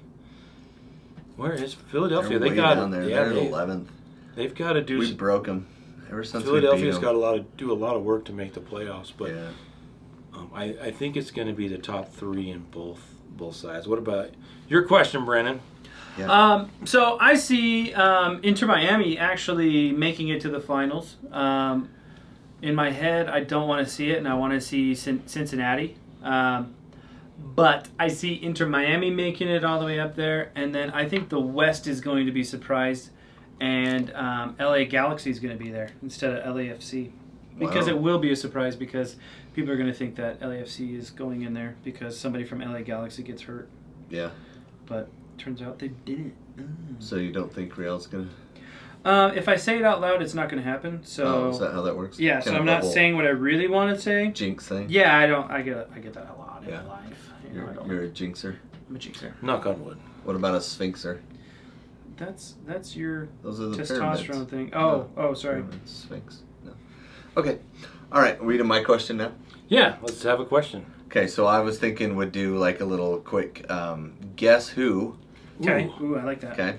Where is Philadelphia? They're They way got down there. Yeah, They're 11th. they've got to do. We broke them ever since Philadelphia's we beat got them. to do a lot of work to make the playoffs, but Yeah. I think it's going to be the top 3 in both sides. What about your question, Brandon? So I see Inter Miami actually making it to the finals. In my head, I don't want to see it, and I want to see Cincinnati. But I see Inter Miami making it all the way up there, and then I think the West is going to be surprised, and LA Galaxy is going to be there instead of LAFC. Because Wow. it will be a surprise, because people are going to think that LAFC is going in there because somebody from LA Galaxy gets hurt. Yeah. But turns out they didn't. So you don't think Real's going to... If I say it out loud, it's not going to happen. So is that how that works? yeah, Kind so of I'm the not whole saying what I really want to say. jinx thing? Yeah, I don't. I get that a lot in Yeah. my life. You know, I don't- You're a jinxer. I'm a jinxer. Knock on wood. What about a sphinxer? That's your Those are the testosterone pyramids. thing. No. Oh, sorry. Pyramids, Sphinx. No. Okay. All right. Read my question now. Yeah, let's have a question. Okay, so I was thinking would do like a little quick guess who. Okay. Ooh, I like that. Okay.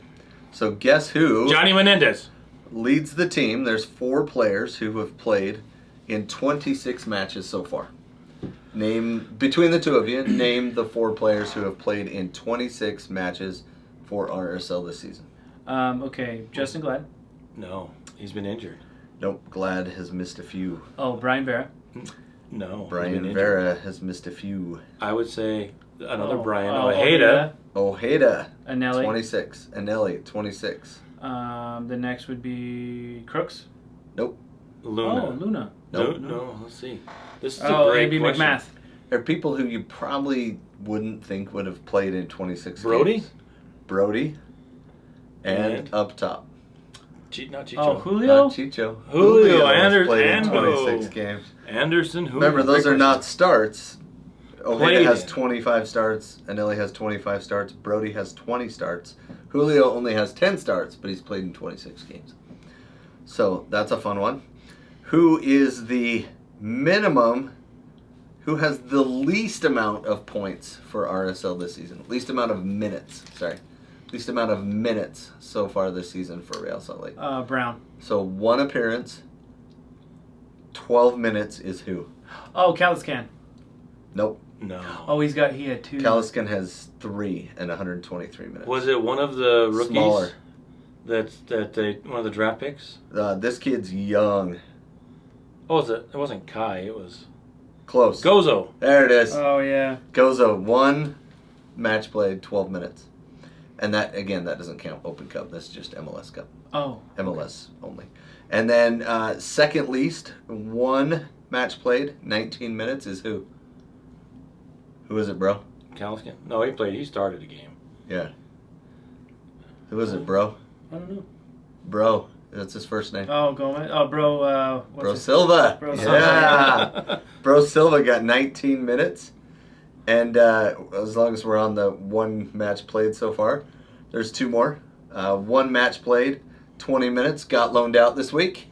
So guess who Johnny Menendez. leads the team. There's 4 players who have played in 26 matches so far. Name, between the two of you, name the 4 players who have played in 26 matches for RSL this season. Okay, Justin Glad. No, he's been injured. Nope, Glad has missed a few. Oh, Brian Vera. No, he's been Brian injured. Vera has missed a few. I would say another Brian Oh, Ojeda. Ojeda, Anelli. 26. Anelli, 26. The next would be Crooks. Nope. Luna. Oh, Luna. Nope. No, let's see. This is Oh, a great AB question. McMath. There are people who you probably wouldn't think would have played in 26 Brody? games. Brody. And And? up top. Not Chicho. Oh, Julio. Not Chicho. Julio has played in Ando. 26 games. Anderson. Julio. Remember, those are not starts. Ojeda Played has in. 25 starts. Anelli has 25 starts. Brody has 20 starts. Julio only has 10 starts, but he's played in 26 games. So that's a fun one. Who is the minimum, who has the least amount of points for RSL this season? Least amount of minutes, sorry. Least amount of minutes so far this season for Real Salt Lake. Brown. So 1 appearance, 12 minutes is who? Oh, Caliscan. Nope. No. Oh, he had 2. Caliscan has 3 and 123 minutes. Was it one of the rookies? Smaller. One of the draft picks? This kid's young. Oh, it wasn't Kai. It was Close. Gozo. There it is. Oh, yeah. Gozo, 1 match played, 12 minutes. And that, again, that doesn't count Open Cup. That's just MLS Cup. Oh. MLS only. And then second least, 1 match played, 19 minutes is who? Who is it, bro? Caliscan? No, he started a game. Yeah. Who is it, bro? I don't know. Bro. That's his first name. Oh, Gomez. Oh, bro. Bro Silva. Bro Yeah. Bro Silva got 19 minutes. And as long as we're on the 1 match played so far, there's 2 more. 1 match played, 20 minutes, got loaned out this week.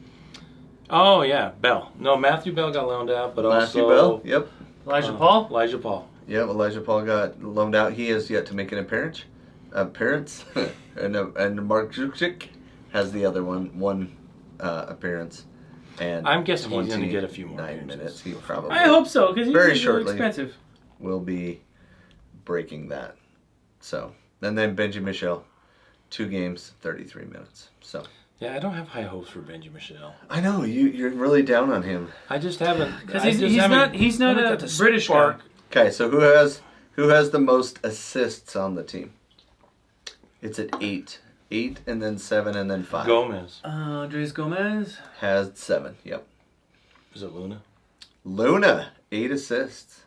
Oh, yeah, Bell. No, Matthew Bell got loaned out, but Matthew also... Bell. Yep. Elijah Paul? Elijah Paul. Yep. Elijah Paul got loaned out. He has yet to make an appearance. And Mark Jukic has the other one appearance. And I'm guessing he's going to get a few more 9 appearances. minutes. He probably I hope so, because he's Very really shortly. expensive. will be breaking that. So, and then Benji Michel, 2 games, 33 minutes. So. Yeah, I don't have high hopes for Benji Michel. I know you're really down on him. I just haven't Because he's not a British guy. Okay, so who has the most assists on the team? It's at 8, and then 7, and then 5. Gomez. Andres Gomez has 7. Yep. Is it Luna? Luna, 8 assists.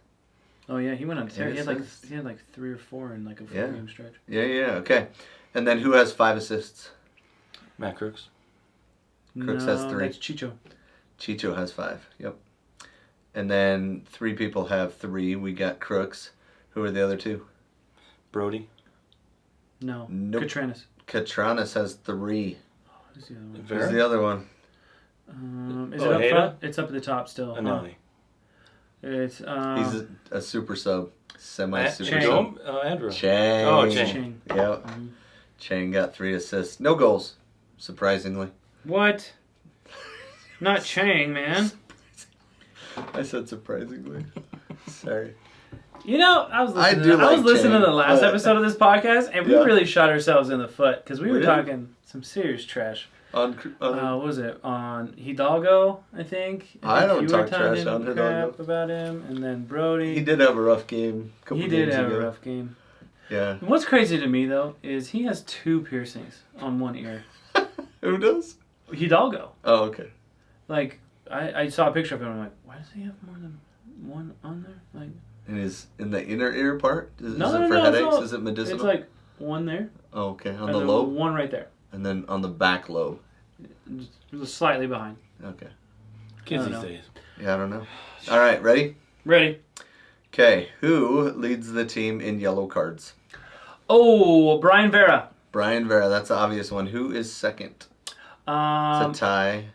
Oh yeah, he went on a tear. He had assists. like 3 or 4 in like a 4-game stretch. Yeah. Okay, and then who has 5 assists? Matt Crooks. Crooks has 3. That's Chicho. Chicho has 5. Yep. And then 3 people have 3. We got Crooks. Who are the other 2? Brody. No. Nope. Katranis. Katranis has 3. Who's the other one? Who's the other one? Is it up Ojeda? front? It's up at the top still. Anelli. It's He's a super sub, semi-super Chang. sub. Andrew. Chang. Oh, Chang. Chang. Yep. Chang got 3 assists. No goals, surprisingly. What? Not Chang, man. I said surprisingly. Sorry. You know, I was listening Chang, to the last but- episode of this podcast, and we Yeah. really shot ourselves in the foot because we We were did? talking some serious trash. On What was it? On Hidalgo, I think. I don't you talk were talking trash on crap Hidalgo. about him, and then Brody. he did have a rough game. He did have a rough game. Yeah. What's crazy to me though is he has 2 piercings on one ear. Who does? Hidalgo. Oh, okay. Like I saw a picture of him. I'm like, why does he have more than one on there? Like, And is in the inner ear part? Is it for it's headaches? all- Is it medicinal? It's like one there. oh, okay. On and the then lobe, one right there. and then on the back lobe. Just slightly behind. Okay. Kids I these don't know. days. Yeah, I don't know. All right, ready? Ready. Okay. Who leads the team in yellow cards? Oh, Brian Vera. Brian Vera. That's the obvious one. Who is second? It's a tie.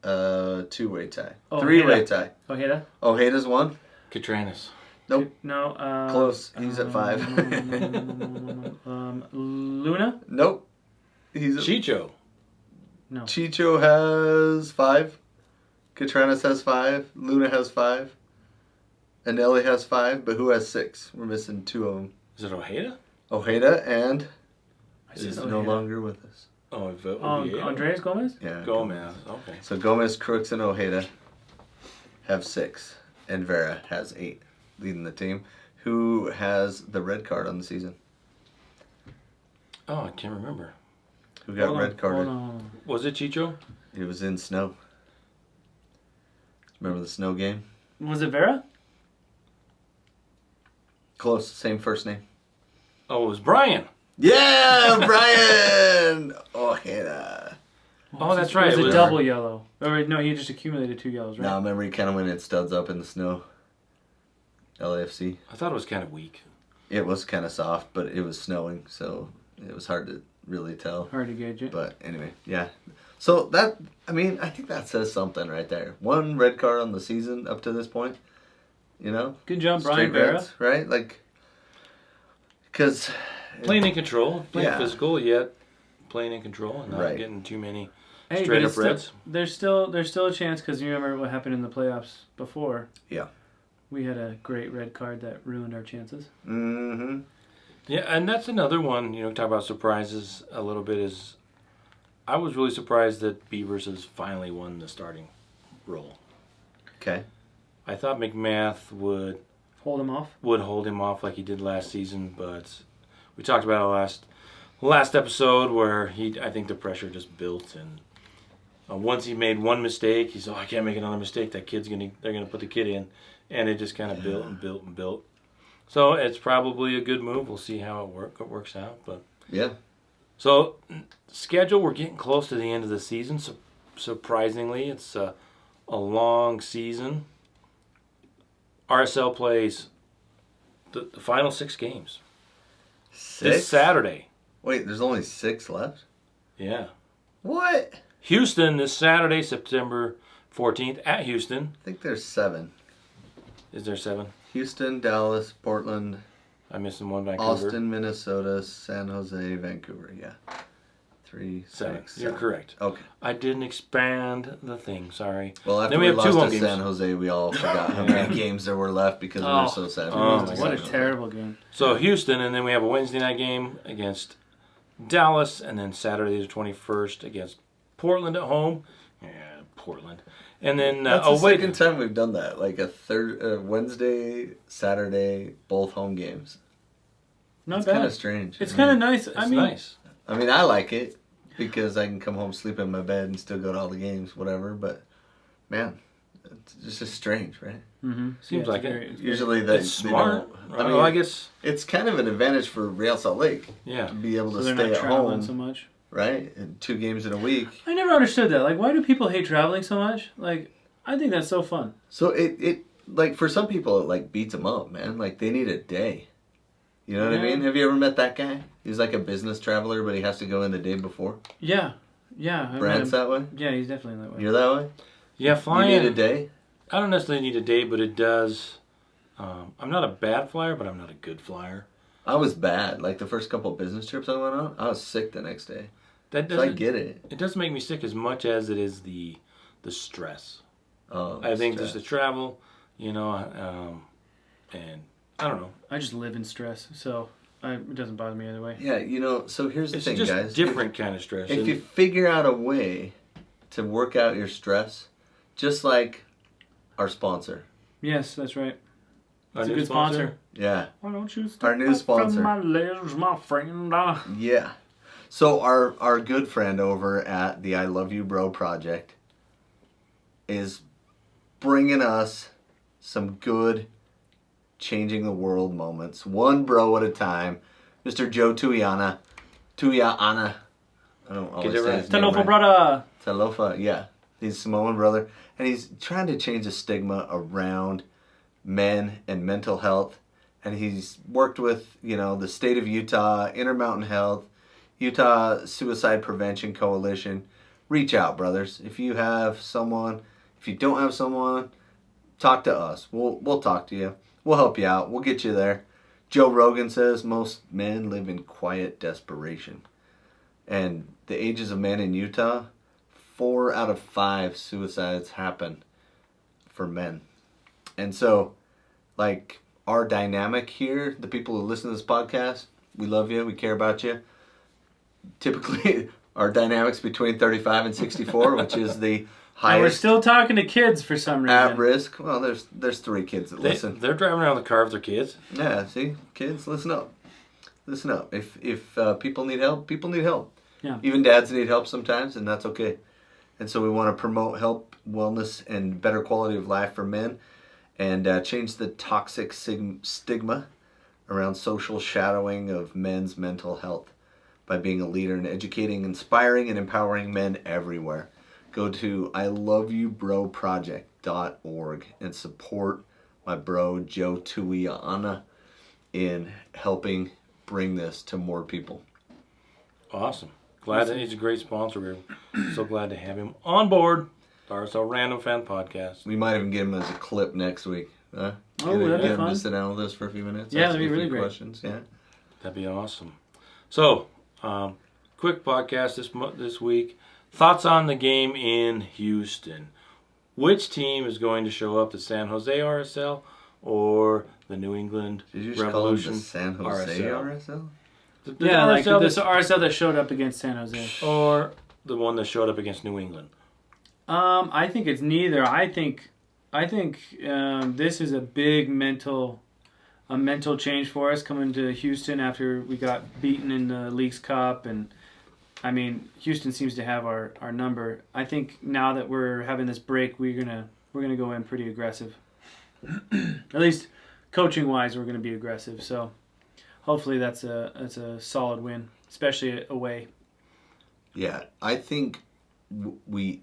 2-way tie. Oh, 3-way tie. Ojeda? Ojeda's 1. Katranis. Nope. No. Close. He's at 5. Luna? Nope. He's at Chicho. No. Chicho has 5. Katranis has 5. Luna has 5. Anelli has 5. But who has 6? We're missing 2 of them. Is it Ojeda? Ojeda and said is Ojeda. no longer with us. Oh, Oh, Andres Gomez? Yeah. Gomez. Okay. So Gomez, Crooks, and Ojeda have 6. And Vera has 8, leading the team. Who has the red card on the season? Oh, I can't remember. Who got red carded? Hold on. Was it Chicho? It was in snow. Remember the snow game? Was it Vera? Close. Same first name. Oh, it was Brian. Yeah, Brian Ojeda. Oh, that's right. It was It a was- double yellow. Or, no, he just accumulated 2 yellows, right? Now, remember he kind of went in studs up in the snow. LAFC. I thought it was kind of weak. It was kind of soft, but it was snowing, so it was hard to really tell. Hard to gauge it. But anyway, yeah. So that, I mean, I think that says something right there. 1 red card on the season up to this point. You know? Good job, Brian Straight Vera. reds, right? Like, because... Playing in control, playing Yeah. physical, yet playing in control and not Right. getting too many Hey, straight but up it's still- reds. There's still a chance because you remember what happened in the playoffs before. Yeah. We had a great red card that ruined our chances. Mm-hmm. Yeah, and that's another one, talk about surprises a little bit is I was really surprised that Beavers has finally won the starting role. Okay. I thought McMath would Hold him off. hold him off like he did last season, but we talked about it last episode where I think the pressure just built, and once he made one mistake, he's I can't make another mistake. That they're gonna put the kid in, and it just kind of built and built and built. So it's probably a good move. We'll see how it works out, but Yeah. so schedule we're getting close to the end of the season. So surprisingly, it's a long season. RSL plays the final 6 games. 6? This Saturday. Wait, there's only 6 left? Yeah. What? Houston this Saturday, September 14th at Houston. I think there's 7. Is there 7? Houston, Dallas, Portland, I'm missing one. Vancouver. Austin, Minnesota, San Jose, Vancouver. Yeah. 3, 7. 6, You're 7. correct. Okay. I didn't expand the thing. Sorry. Well, after Then we have lost 2 to home games. San Jose, we all forgot how many games there were left because we were so sad. Oh, What a terrible game. So Houston, and then we have a Wednesday night game against Dallas, and then Saturday the 21st against Portland at home. Yeah, Portland. And then That's the second time we've done that. Like a Wednesday, Saturday, both home games. Not It's bad. kind of strange. It's kind of nice. It's I mean, nice. I mean, I like it because I can come home, sleep in my bed, and still go to all the games, whatever. But man, it's just strange, right? Seems like it. Usually It's smart. I mean, I guess. it's kind of an advantage for Real Salt Lake Yeah. to be able so to they're stay not at traveling home, so much. right? And 2 games in a week. I never understood that. Like, why do people hate traveling so much? Like, I think that's so fun. So it like for some people it like beats them up, man. Like they need a day. You know what I Yeah. mean? Have you ever met that guy? He's like a business traveler, but he has to go in the day before. Yeah. I Brad's met that way. him. Yeah, he's definitely that way. You're that way. Yeah, flying. You need a day. I don't necessarily need a day, but it does. I'm not a bad flyer, but I'm not a good flyer. I was bad. Like the first couple of business trips I went on, I was sick the next day. That So I doesn't. get it. It doesn't make me sick as much as it is the stress. Oh, I think stress. just the travel, and I don't know. I just live in stress, so it doesn't bother me either way. Yeah, so here's the It's thing, just guys. different kind of stress. If And you figure out a way to work out your stress, just like our sponsor. Yes, that's right. our It's a new good sponsor. Yeah. Why don't you Our new sponsor. from my legs, my friend? Yeah. So our good friend over at the I Love You Bro project is bringing us some good changing the world moments, one bro at a time. Mr. Joe Tuiana. I don't always Get it say right. his name Talofa, right. brother. Talofa, yeah. He's a Samoan brother. And he's trying to change the stigma around men and mental health. And he's worked with, the state of Utah, Intermountain Health, Utah Suicide Prevention Coalition. Reach out, brothers. If you have someone, if you don't have someone, talk to us. We'll talk to you. We'll help you out. We'll get you there. Joe Rogan says most men live in quiet desperation. And the ages of men in Utah, 4 out of 5 suicides happen for men. And so, like, our dynamic here, the people who listen to this podcast, we love you, we care about you. Typically, our dynamic's between 35 and 64, which is the And highest we're still talking to kids for some reason. at risk. Well, there's 3 kids that listen. they're driving around the car with their kids. Yeah, see, kids, listen up. Listen up. If people need help, people need help. Yeah. Even dads need help sometimes, and that's okay. And so we want to promote health, wellness, and better quality of life for men, and change the toxic stigma around social shadowing of men's mental health by being a leader in educating, inspiring, and empowering men everywhere. Go to iloveyoubroproject.org and support my bro Joe Tuiana in helping bring this to more people. Awesome. Glad that he's a great sponsor. We're so glad to have him on board. The RSL Random Fan Podcast. We might even get him as a clip next week. Huh? Oh, Get that'd be him fun. to sit down with us for a few minutes. Yeah, ask that'd be a few really great. questions. Yeah. That'd be awesome. So, quick podcast this week. Thoughts on the game in Houston. Which team is going to show up, the San Jose RSL or the New England Did you just Revolution call him the San Jose RSL? The Yeah, like RSL this RSL that showed up against San Jose. or the one that showed up against New England? I think it's neither. I think this is a big mental change for us coming to Houston after we got beaten in the Leagues Cup, and I mean Houston seems to have our number. I think now that we're having this break, we're gonna go in pretty aggressive. At least coaching wise, we're gonna be aggressive. So hopefully that's a solid win, especially away. Yeah, I think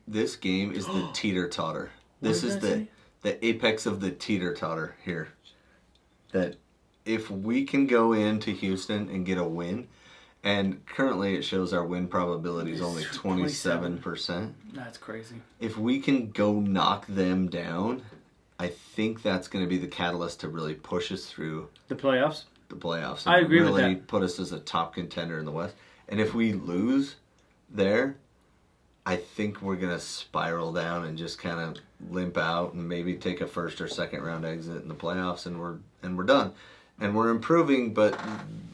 this game is the teeter-totter. This What is did that say? the apex of the teeter-totter here. That if we can go into Houston and get a win And currently it shows our win probability is only 27%. That's crazy. If we can go knock them down, I think that's going to be the catalyst to really push us through The playoffs? the playoffs. I agree with really that. put us as a top contender in the West. And if we lose there, I think we're going to spiral down and just kind of limp out and maybe take a first or second round exit in the playoffs, and we're done. And we're improving, but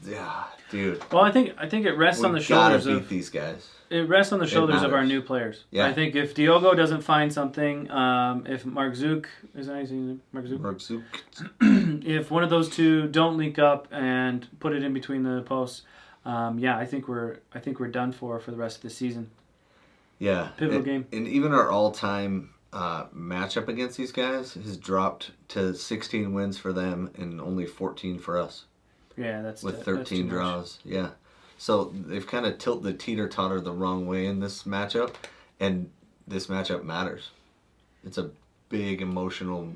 yeah, dude. Well, I think it rests on the We gotta shoulders beat of these guys. it rests on the shoulders of our matters. new players. Yeah. I think if Diogo doesn't find something, if Mark Zook is that his name? Mark Zook? Mark Zook. If one of those two don't link up and put it in between the posts, I think we're done for the rest of the season. Yeah. Pivotal game. And even our all-time matchup against these guys has dropped to 16 wins for them and only 14 for us. Yeah, that's with that's 13 too much. draws. Yeah. So they've kind of tilted the teeter-totter the wrong way in this matchup, and this matchup matters. It's a big emotional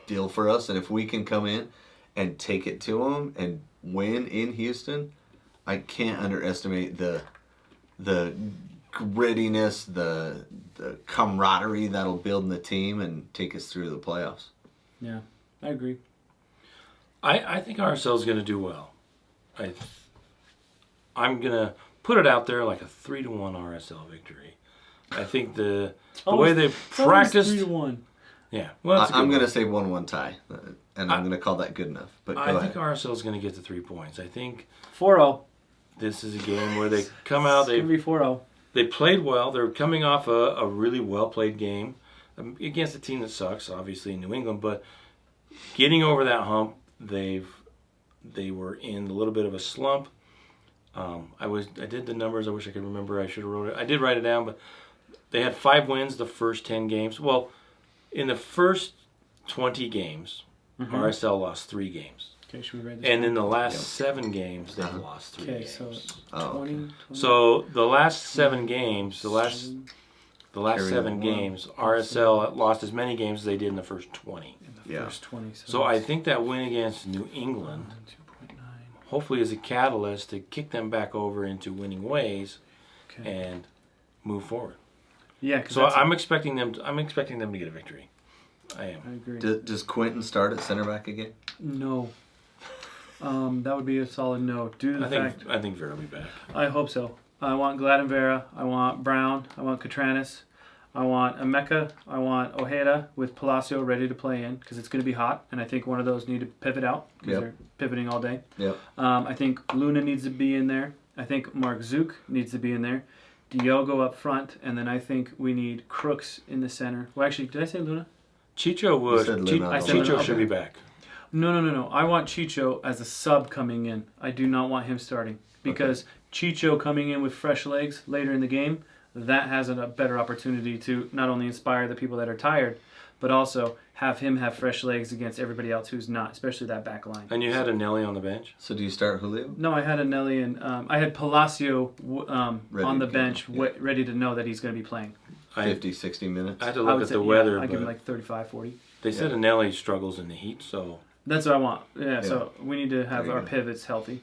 deal for us, and if we can come in and take it to them and win in Houston, I can't underestimate the grittiness, the camaraderie that'll build in the team and take us through the playoffs. Yeah, I agree. I think RSL is going to do well. I'm going to put it out there like a 3-1 RSL victory. I think the way they practiced. 3-1. Yeah, well, that's a good I'm going to one. say 1-1 tie, and I'm going to call that good enough. But go I think ahead. RSL is going to get the 3 points. I think 4-0. this is a game where they come out. It's gonna be 4-0. They played well. They're coming off a really well-played game against a team that sucks, obviously, in New England. But getting over that hump, they were in a little bit of a slump. I did the numbers. I wish I could remember. I should have wrote it. I did write it down, but they had 5 wins the first 10 games. Well, in the first 20 games, RSL lost 3 games. Okay, should we read this? And in the last 7 games, they've lost 3 Okay, games. so Oh, 20. So the last 7 games, the last Carry 7 on. games, RSL lost as many games as they did in the first 20. Yeah. First 20. So I think that win against New England 2.9. hopefully is a catalyst to kick them back over into winning ways Okay. and move forward. Yeah, 'cause So that's I'm expecting them to get a victory. I am. I agree. Does Quentin start at center back again? No. That would be a solid no. Due to the fact, I think Vera will be back. I hope so. I want Gladden Vera. I want Brown. I want Catranis. I want Emeka. I want Ojeda with Palacio ready to play in because it's going to be hot, and I think one of those need to pivot out because Yep. they're pivoting all day. Yep. I think Luna needs to be in there. I think Mark Zook needs to be in there. Diogo up front, and then I think we need Crooks in the center. Well, actually, did I say Luna? Chicho would. said Luna. I said Chicho Luna, should okay. be back. No. I want Chicho as a sub coming in. I do not want him starting because Chicho coming in with fresh legs later in the game, that has a better opportunity to not only inspire the people that are tired, but also have him have fresh legs against everybody else who's not, especially that back line. And you had a Nelly on the bench. So do you start Julio? No, I had Anelli and I had Palacio Ready on the to go. bench, Yeah. ready to know that he's going to be playing. 50, 60 minutes? I had to I look would at say, the yeah, weather, I'd give him but like 35, 40. they said Anelli struggles in the heat, so That's what I want. Yeah, so we need to have There you our go. pivots healthy.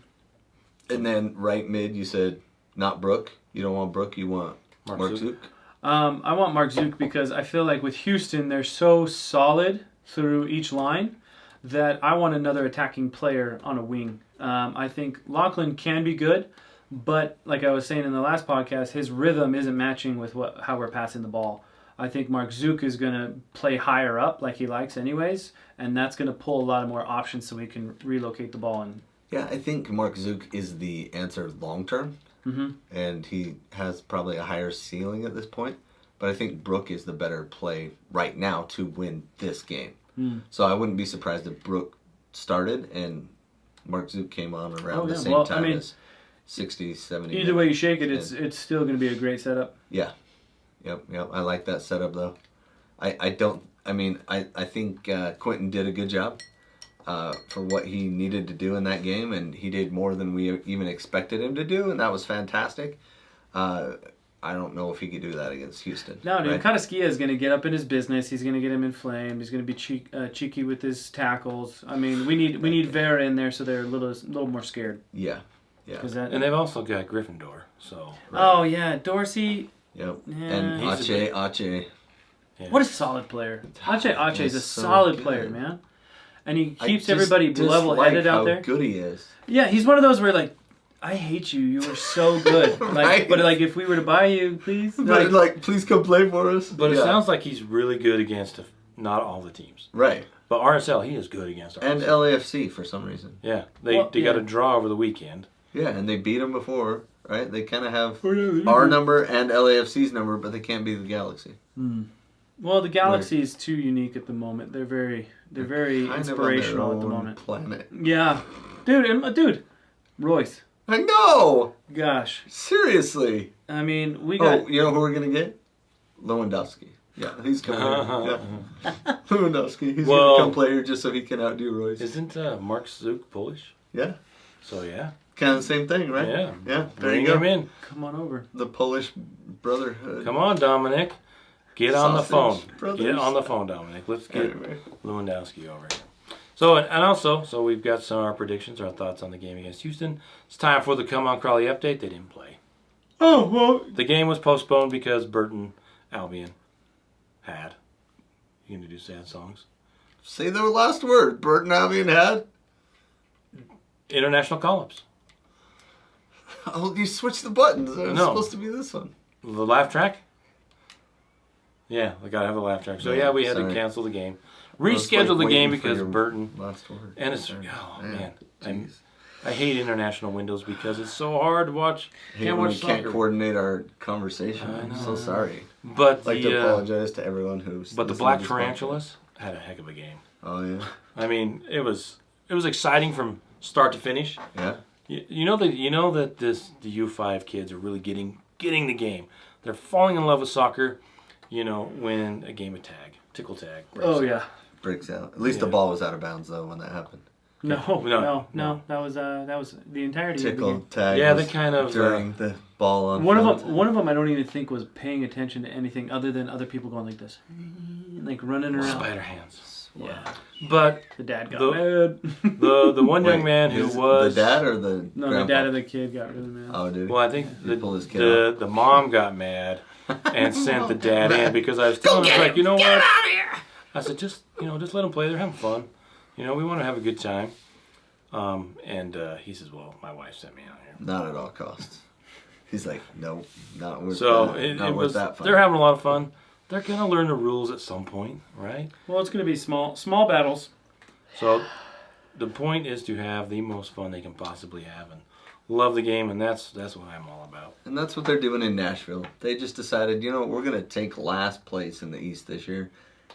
And then right mid, you said not Brook. You don't want Brook. You want Mark Mark Zook. Zook. I want Mark Zook because I feel like with Houston, they're so solid through each line that I want another attacking player on a wing. I think Lachlan can be good, but like I was saying in the last podcast, his rhythm isn't matching with how we're passing the ball. I think Mark Zook is going to play higher up like he likes anyways, and that's going to pull a lot of more options so we can relocate the ball. And Yeah, I think Mark Zook is the answer long term, and he has probably a higher ceiling at this point. But I think Brook is the better play right now to win this game. So I wouldn't be surprised if Brook started and Mark Zook came on around the same time as 60, 70 either way you shake it, minutes. it's still going to be a great setup. Yeah. Yep. I like that setup, though. I think Quentin did a good job for what he needed to do in that game, and he did more than we even expected him to do, and that was fantastic. I don't know if he could do that against Houston. No, dude, right? Kadaskia is going to get up in his business. He's going to get him inflamed. He's going to be cheeky with his tackles. I mean, we need Vera in there so they're a little more scared. Yeah. Yeah. 'Cause that, And they've also got Gryffindor. So Oh yeah, Dorsey. Yep. Yeah. And Ache. yeah. What a solid player. Ache is a He's so solid good. player, man. And he I keeps just everybody level-headed dislike out there. how good he is. Yeah, he's one of those where like, I hate you. You were so good. Like, Right. But like, if we were to buy you, please. But like, please come play for us. But it Yeah. sounds like he's really good against not all the teams. Right. But RSL, he is good against RSL. And LAFC for some reason. Yeah, they got yeah. a draw over the weekend. Yeah, and they beat them before, right? They kind of have our number and LAFC's number, but they can't beat the Galaxy. Well, the Galaxy is too unique at the moment. They're very Kind inspirational of on at the their own moment. planet. Yeah, dude, Royce. I know. Gosh, Seriously. I mean, we got. Oh, you know who we're gonna get? Lewandowski. Yeah, he's coming. Yeah. Lewandowski. He's Well- gonna come play here just so he can outdo Royce. Isn't Mark Zook Polish? Yeah. So yeah. Kind of the same thing, right? Yeah. Yeah. There Bring you go. him in. Come on over. The Polish brotherhood. Come on, Dominic. Get on the phone. Sausage brothers. Get on the phone, Dominic. Let's get Anyway. Lewandowski over here. So, and also, so we've got some of our predictions, our thoughts on the game against Houston. It's time for the Come On Crawley update. They didn't play. Oh, well. The game was postponed because Burton Albion had. You gonna do sad songs? Say the last word. Burton Albion had. International call-ups. Oh, you switched the buttons. It was No. supposed to be this one. The laugh track? Yeah, we gotta have a laugh track. So yeah, we had to Sorry. cancel the game. I was, Reschedule like, the game waiting for because your Burton. Last word. And it's, Sorry. oh man, Jeez. I hate international windows because it's so hard to watch. Hey, Can't when we watch can't soccer. coordinate our conversation. I I'm know. so sorry. But I'd like the to apologize to everyone who's. but the listening Black to this podcast. Tarantulas had a heck of a game. Oh yeah. I mean, it was exciting from start to finish. Yeah. You know that the U5 kids are really getting the game. They're falling in love with soccer. You know, when a game of tickle tag. breaks Oh out. yeah. Breaks out. At least the Yeah. ball was out of bounds though when that happened. No. No. That was the entirety of the Tickle game. tag. Yeah, was they kind of, during the ball on. One field. of them, I don't even think was paying attention to anything other than other people going like this, like running around. Spider hands. Yeah. But The dad got The- mad. the one young Wait, man who is was the dad or the No, grandpa? the dad of the kid got really mad. Oh, dude. well, I think He pulled his kid out. the mom got mad and sent the dad in because I was telling him, like, you know what? I said, just let them play. They're having fun. You know, we want to have a good time. And he says, well, my wife sent me out here. Not at all costs. He's like, nope, not worth So that. Not it worth was. that fun. They're having a lot of fun. They're gonna learn the rules at some point, right? Well, it's going to be small battles. So the point is to have the most fun they can possibly have and love the game, and that's what I'm all about. And that's what they're doing in Nashville. They just decided, we're going to take last place in the East this year.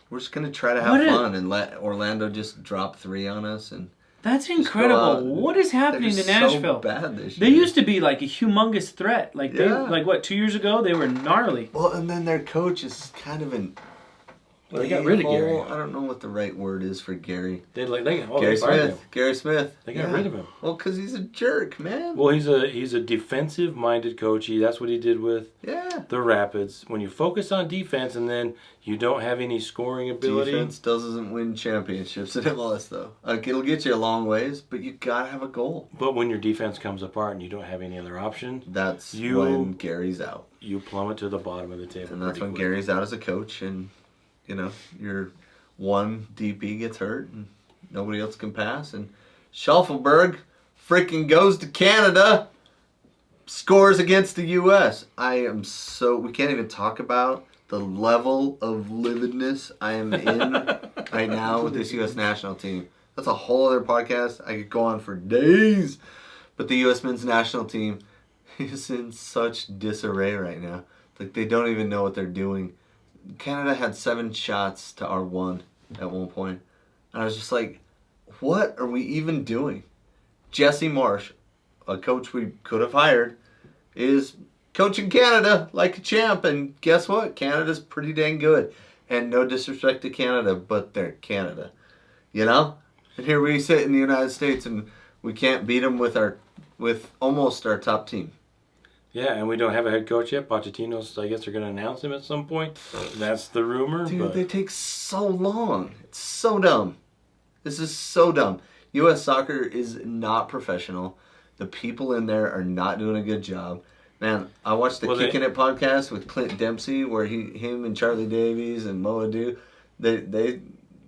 We're just going to try to have fun and let Orlando just drop 3 on us. And That's go out. incredible. What is happening they're to Nashville? so bad this They year. used to be like a humongous threat. Like Yeah. 2 years ago they were gnarly. Well, and then their coach is kind of an. Well, they got rid of Gary. I don't know what the right word is for Gary. They Gary fired Smith. him. Gary Smith. They got rid of him. Well, because he's a jerk, man. Well, he's a defensive minded coach. That's what he did with Yeah. the Rapids. When you focus on defense and then you don't have any scoring ability, Defense doesn't win championships in MLS, though. Like, it'll get you a long ways, but you gotta have a goal. but when your defense comes apart and you don't have any other option, That's You- when Gary's out. you plummet to the bottom of the table. And that's pretty when quick. Gary's out as a coach, and your one DP gets hurt, and nobody else can pass, and Schaufelberg freaking goes to Canada, scores against the U.S. We can't even talk about the level of lividness I am in right now with this U.S. national team. That's a whole other podcast. I could go on for days, but the U.S. men's national team is in such disarray right now. Like, they don't even know what they're doing. Canada had 7 shots to our 1 at one point. And I was just like, what are we even doing? Jesse Marsh, a coach we could have hired, is coaching Canada like a champ. And guess what? Canada's pretty dang good. And no disrespect to Canada, but they're Canada. And here we sit in the United States and we can't beat them with almost our top team. Yeah, and we don't have a head coach yet. Pochettino's, I guess they're going to announce him at some point. That's the rumor. Dude, but they take so long. It's so dumb. This is so dumb. U.S. soccer is not professional. The people in there are not doing a good job. Man, I watched the Kicking It podcast with Clint Dempsey, where him and Charlie Davies and Moadu, they.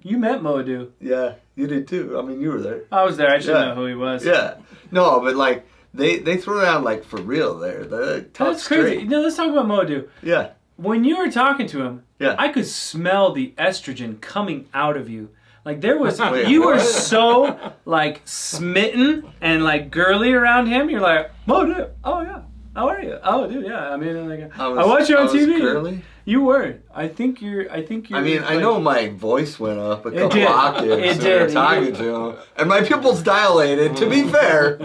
You met Moadu. Yeah, you did too. I mean, you were there. I was there. I should know who he was. Yeah, no, but like they throw down like for real there. They talk That's crazy. straight. No, let's talk about Moadu. Yeah. When you were talking to him, Yeah. I could smell the estrogen coming out of you. Like there was, Wait, you were what? so like smitten and like girly around him. You're like, Moadu. Oh yeah. How are you? Oh, dude, yeah. I mean, like, I watch you on TV. Curly? You were. I think you're. I mean, I know my voice went up a couple did. octaves It when we were did. talking to him, and my pupils dilated. To be fair,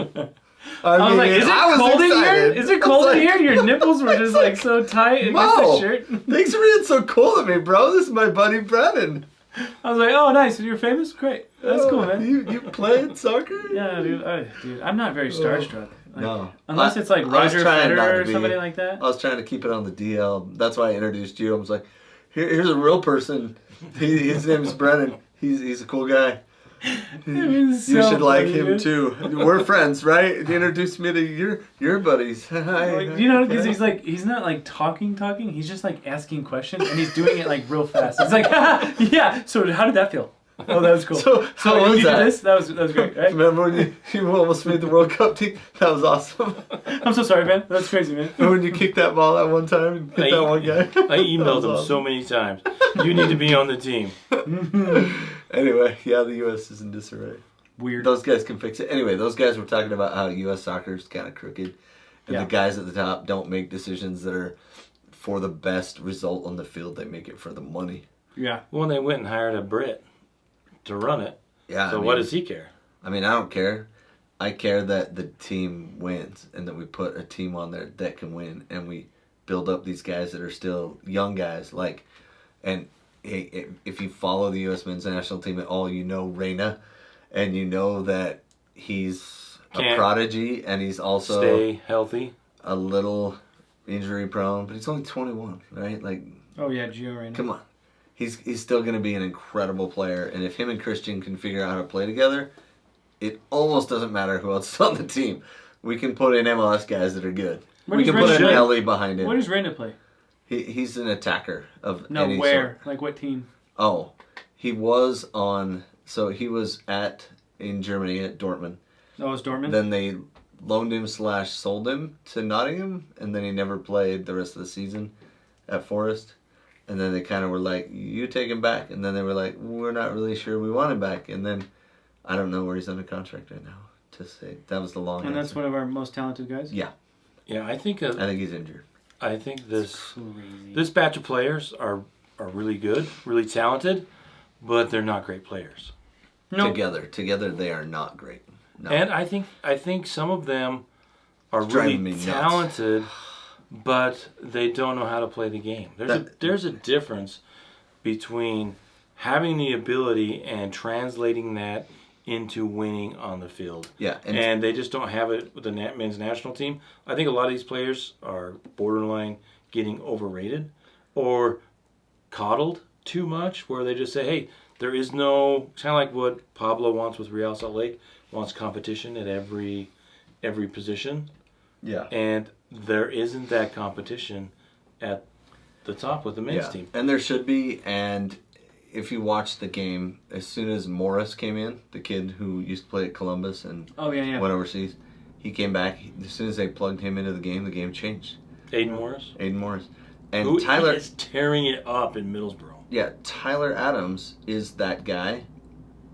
I was like, is it cold in here? Is it cold in here? Your nipples were just like so tight against the shirt. Thanks for being so cool to me, bro. This is my buddy Brennan. I was like, oh, nice. You're famous? Great. That's cool, man. You played soccer? Yeah, dude. I'm not very starstruck. Like, No. Unless it's like Roger Federer or somebody like that. I was trying to keep it on the DL. That's why I introduced you. I was like, here's a real person. His name is Brennan. He's a cool guy. You should like him too. We're friends, right? He introduced me to your buddies. Like, you know, because he's not like talking. He's just like asking questions, and he's doing it like real fast. It's like, yeah. So how did that feel? Oh, that was cool. So what was you that? did this? That was great, right? Remember when you almost made the World Cup team? That was awesome. I'm so sorry, man. That's crazy, man. And when you kicked that ball that one time and hit that one guy. I emailed him so many times. You need to be on the team. Anyway, yeah, the U.S. is in disarray. Weird. Those guys can fix it. Anyway, those guys were talking about how U.S. soccer is kind of crooked. And the guys at the top don't make decisions that are for the best result on the field. They make it for the money. Yeah. Well, they went and hired a Brit to run it. Yeah. So what does he care? I mean, I don't care. I care that the team wins and that we put a team on there that can win, and we build up these guys that are still young guys. And hey, if you follow the U.S. men's national team at all, you know Reyna, and you know that he's a prodigy, and he's also stay healthy, a little injury prone, but he's only 21, right? Like, oh yeah, Gio Reyna. Come on. He's still going to be an incredible player, and if him and Christian can figure out how to play together, it almost doesn't matter who else is on the team. We can put in MLS guys that are good. We can put an Ellie behind him. Where does Reyna play? He's an attacker of No, any where? sort. Like what team? Oh, he was in Germany at Dortmund. Oh, it's Dortmund? Then they loaned him / sold him to Nottingham, and then he never played the rest of the season at Forest. And then they kind of were like, you take him back. And then they were like, we're not really sure we want him back. And then I don't know where he's under contract right now to say. That was the long And answer. that's one of our most talented guys? Yeah. Yeah, I think he's injured. I think this batch of players are really good, really talented, but they're not great players. No. Together they are not great. No. And I think some of them are It's driving really me nuts. talented, but they don't know how to play the game. There's a difference between having the ability and translating that into winning on the field. Yeah, and they just don't have it with the men's national team. I think a lot of these players are borderline getting overrated or coddled too much, where they just say, hey, there is no, it's kind of like what Pablo wants with Real Salt Lake, wants competition at every position. Yeah. And there isn't that competition at the top with the men's team. And there should be. And if you watch the game, as soon as Morris came in, the kid who used to play at Columbus and went overseas, he came back. As soon as they plugged him into the game changed. Aiden Morris. And who Tyler is tearing it up in Middlesbrough. Yeah, Tyler Adams is that guy,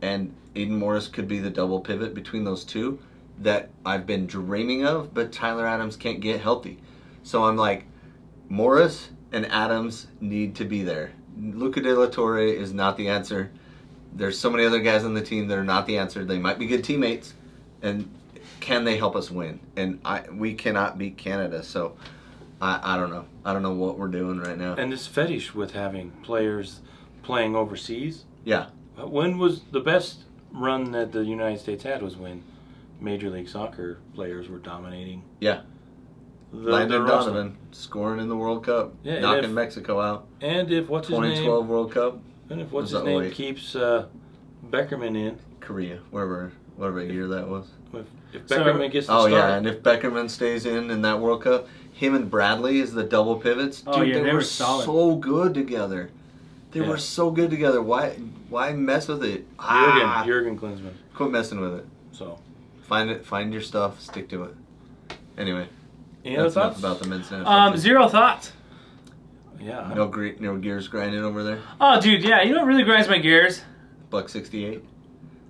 and Aiden Morris could be the double pivot between those two that I've been dreaming of, but Tyler Adams can't get healthy. So I'm like, Morris and Adams need to be there. Luca De La Torre is not the answer. There's so many other guys on the team that are not the answer. They might be good teammates, and can they help us win? And we cannot beat Canada, so I don't know. I don't know what we're doing right now. And this fetish with having players playing overseas. Yeah. When was the best run that the United States had was when Major League Soccer players were dominating. Yeah. Landon Donovan scoring in the World Cup, knocking Mexico out. And if what's his name? 2012 World Cup. And if what's his name keeps Beckerman in. Korea, whatever year that was. If Beckerman gets the Oh start. yeah, and if Beckerman stays in that World Cup, him and Bradley is the double pivots. Dude, Oh, yeah, they they were were solid. so good together. They Yeah. were so good together. Why mess with it? Jurgen Klinsmann. Quit messing with it. So, Find your stuff. Stick to it. Anyway, any other that's enough thoughts? about the men's national team. 0 thoughts. Yeah. No gears grinding over there. Oh, dude, yeah. You know what really grinds my gears? $1.68.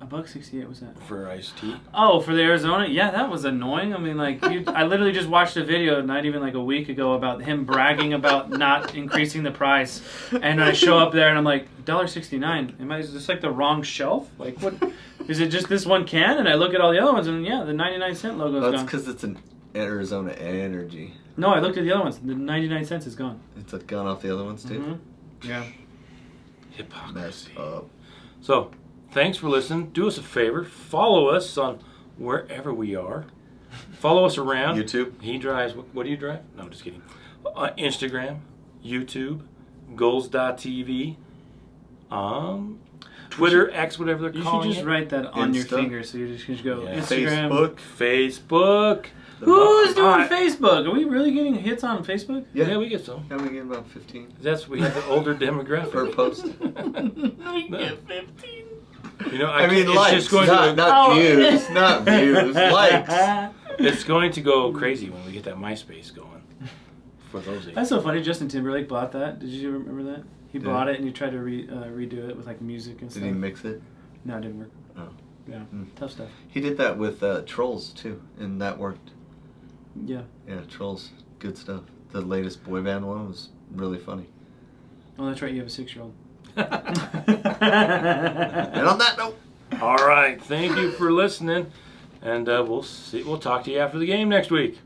$1.68 was that? For iced tea. Oh, for the Arizona? Yeah, that was annoying. I mean, like, I literally just watched a video not even like a week ago about him bragging about not increasing the price. And I show up there and I'm like, $1.69. Is this like the wrong shelf? Like, what? Is it just this one can? And I look at all the other ones and yeah, the 99-cent logo is That's gone. because it's an Arizona Energy. No, I looked at the other ones. The 99 cents is gone. It's gone off the other ones too. Mm-hmm. Yeah. Hypocrisy. Messed up. So, thanks for listening. Do us a favor. Follow us on wherever we are. Follow us around. YouTube. He drives. What do you drive? No, just kidding. Instagram, YouTube, goals.tv, Twitter, X, whatever they're You calling should just it. write that on your Insta. finger so you just go Yeah. Instagram. Facebook. Who's doing Alright. Facebook? Are we really getting hits on Facebook? Yeah, we get some. Yeah, we get about 15 We have the older demographic. per post. We get 15. You know, I mean, it's likes, just going not Oh. views, not views, likes. It's going to go crazy when we get that MySpace going. For those of you. That's so funny. Justin Timberlake bought that. Did you remember that? He Did bought he? it and he tried to redo it with like music and Did stuff. he mix it? No, it didn't work. Oh. Yeah, tough stuff. He did that with Trolls too, and that worked. Yeah. Yeah, Trolls, good stuff. The latest boy band one was really funny. Oh, that's right. You have a 6-year-old. And on that note, All right. Thank you for listening. And we'll see. We'll talk to you after the game next week.